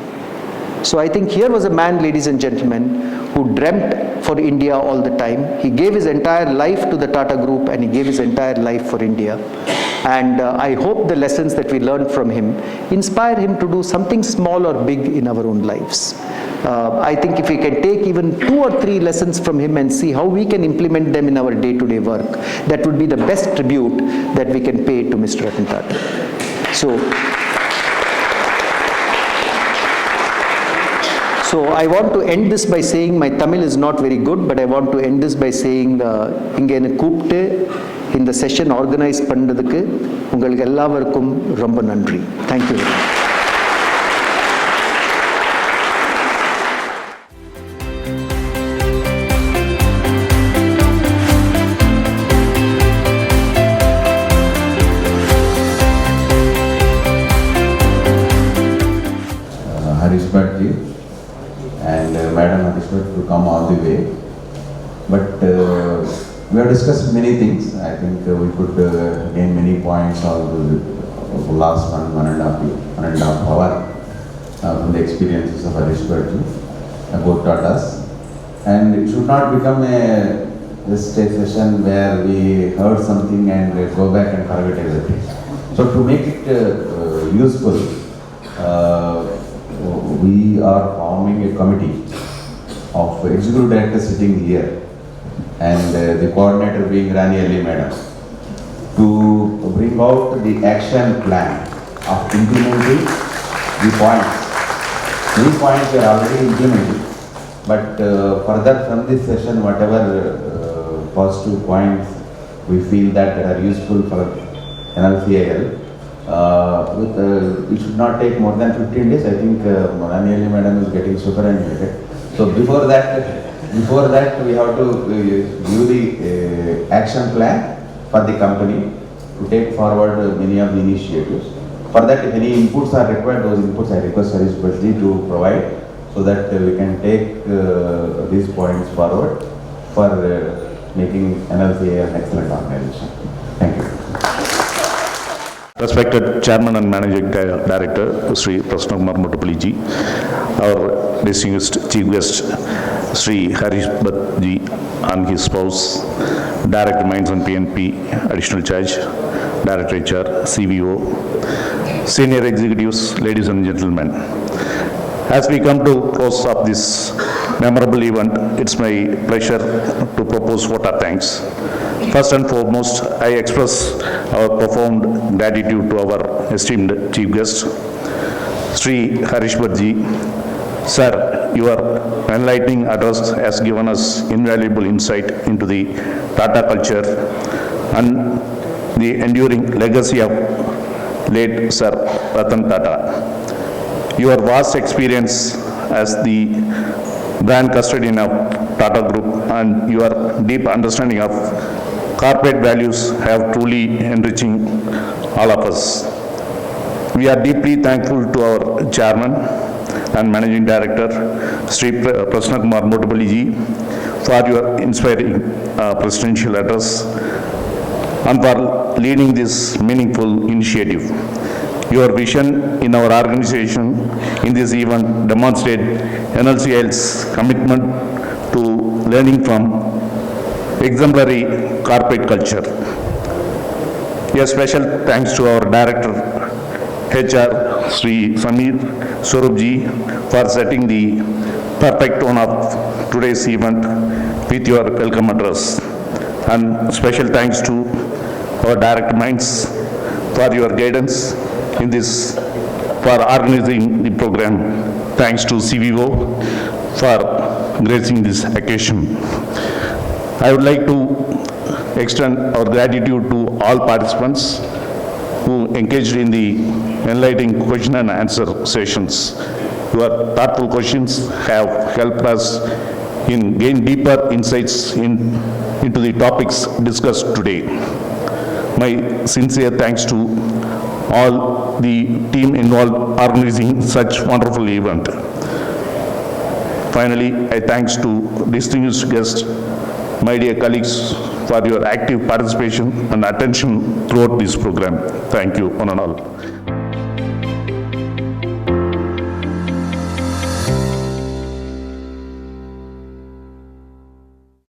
So I think here was a man, ladies and gentlemen, who dreamt for India all the time. He gave his entire life to the Tata Group, and he gave his entire life for India. And I hope the lessons that we learned from him inspire him to do something small or big in our own lives. I think if we can take even 2 or 3 lessons from him and see how we can implement them in our day-to-day work, that would be the best tribute that we can pay to Mr. Ratan Tata. So I want to end this by saying, my Tamil is not very good, but I want to end this by saying, inge ena koopte இந்த session organise பண்ணதுக்கு உங்களுக்கு எல்லாருக்கும் ரொம்ப நன்றி. Thank you very much. Harish Bhat ji and Madam Harish Bhat to come all the way. But we have discussed many things. I think we could gain many points of the last one and a half hour from the experiences of Harish Bhat ji about Tatas. And it should not become just a session where we heard something and go back and forget everything. So to make it useful, we are forming a committee of executive directors sitting here, and the coordinator being Rani Ali Madam, to bring out the action plan of implementing the points. Many points were already implemented, but further from this session, whatever positive points we feel that are useful for NLCIL, it should not take more than 15 days. I think Neyveli madam is getting superannuated. So before that we have to give the action plan for the company to take forward many of the initiatives. For that, if any inputs are required, those inputs I request Harish Bhat to provide so that we can take these points forward for making NLCIL an excellent organization. Thank you. Respected Chairman and Managing Director, Shri Prasanna Kumar Motupalli, our distinguished Chief Guest, Shri Harish Bhat and his spouse, Director Mines and PNP, Additional Charge, Director HR, CVO, Senior Executives, ladies and gentlemen. As we come to close of this memorable event, it's my pleasure to propose vote of thanks. First and foremost, I express our profound gratitude to our esteemed Chief Guest, Shri Harish Bhat. Sir, your enlightening address has given us invaluable insight into the Tata culture and the enduring legacy of late Sir Ratan Tata. Your vast experience as the brand custodian of Tata Group and your deep understanding of corporate values have truly enriching all of us. We are deeply thankful to our Chairman and Managing Director, Shri Prasanna Kumar Motupalli, for your inspiring presidential address and for leading this meaningful initiative. Your vision in our organization in this event demonstrated NLCIL's commitment to learning from exemplary corporate culture. A special thanks to our Director HR, Shri Samir Swarup for setting the perfect tone of today's event with your welcome address. And special thanks to our Director Mines for your guidance in this, for organizing the program. Thanks to CVO for gracing this occasion. I would like to extend our gratitude to all participants who engaged in the enlightening question and answer sessions. Your thoughtful questions have helped us in gain deeper insights into the topics discussed today. My sincere thanks to all the team involved organizing such wonderful event. Finally, I thanks to distinguished guests, my dear colleagues, for your active participation and attention throughout this program. Thank you, one and all.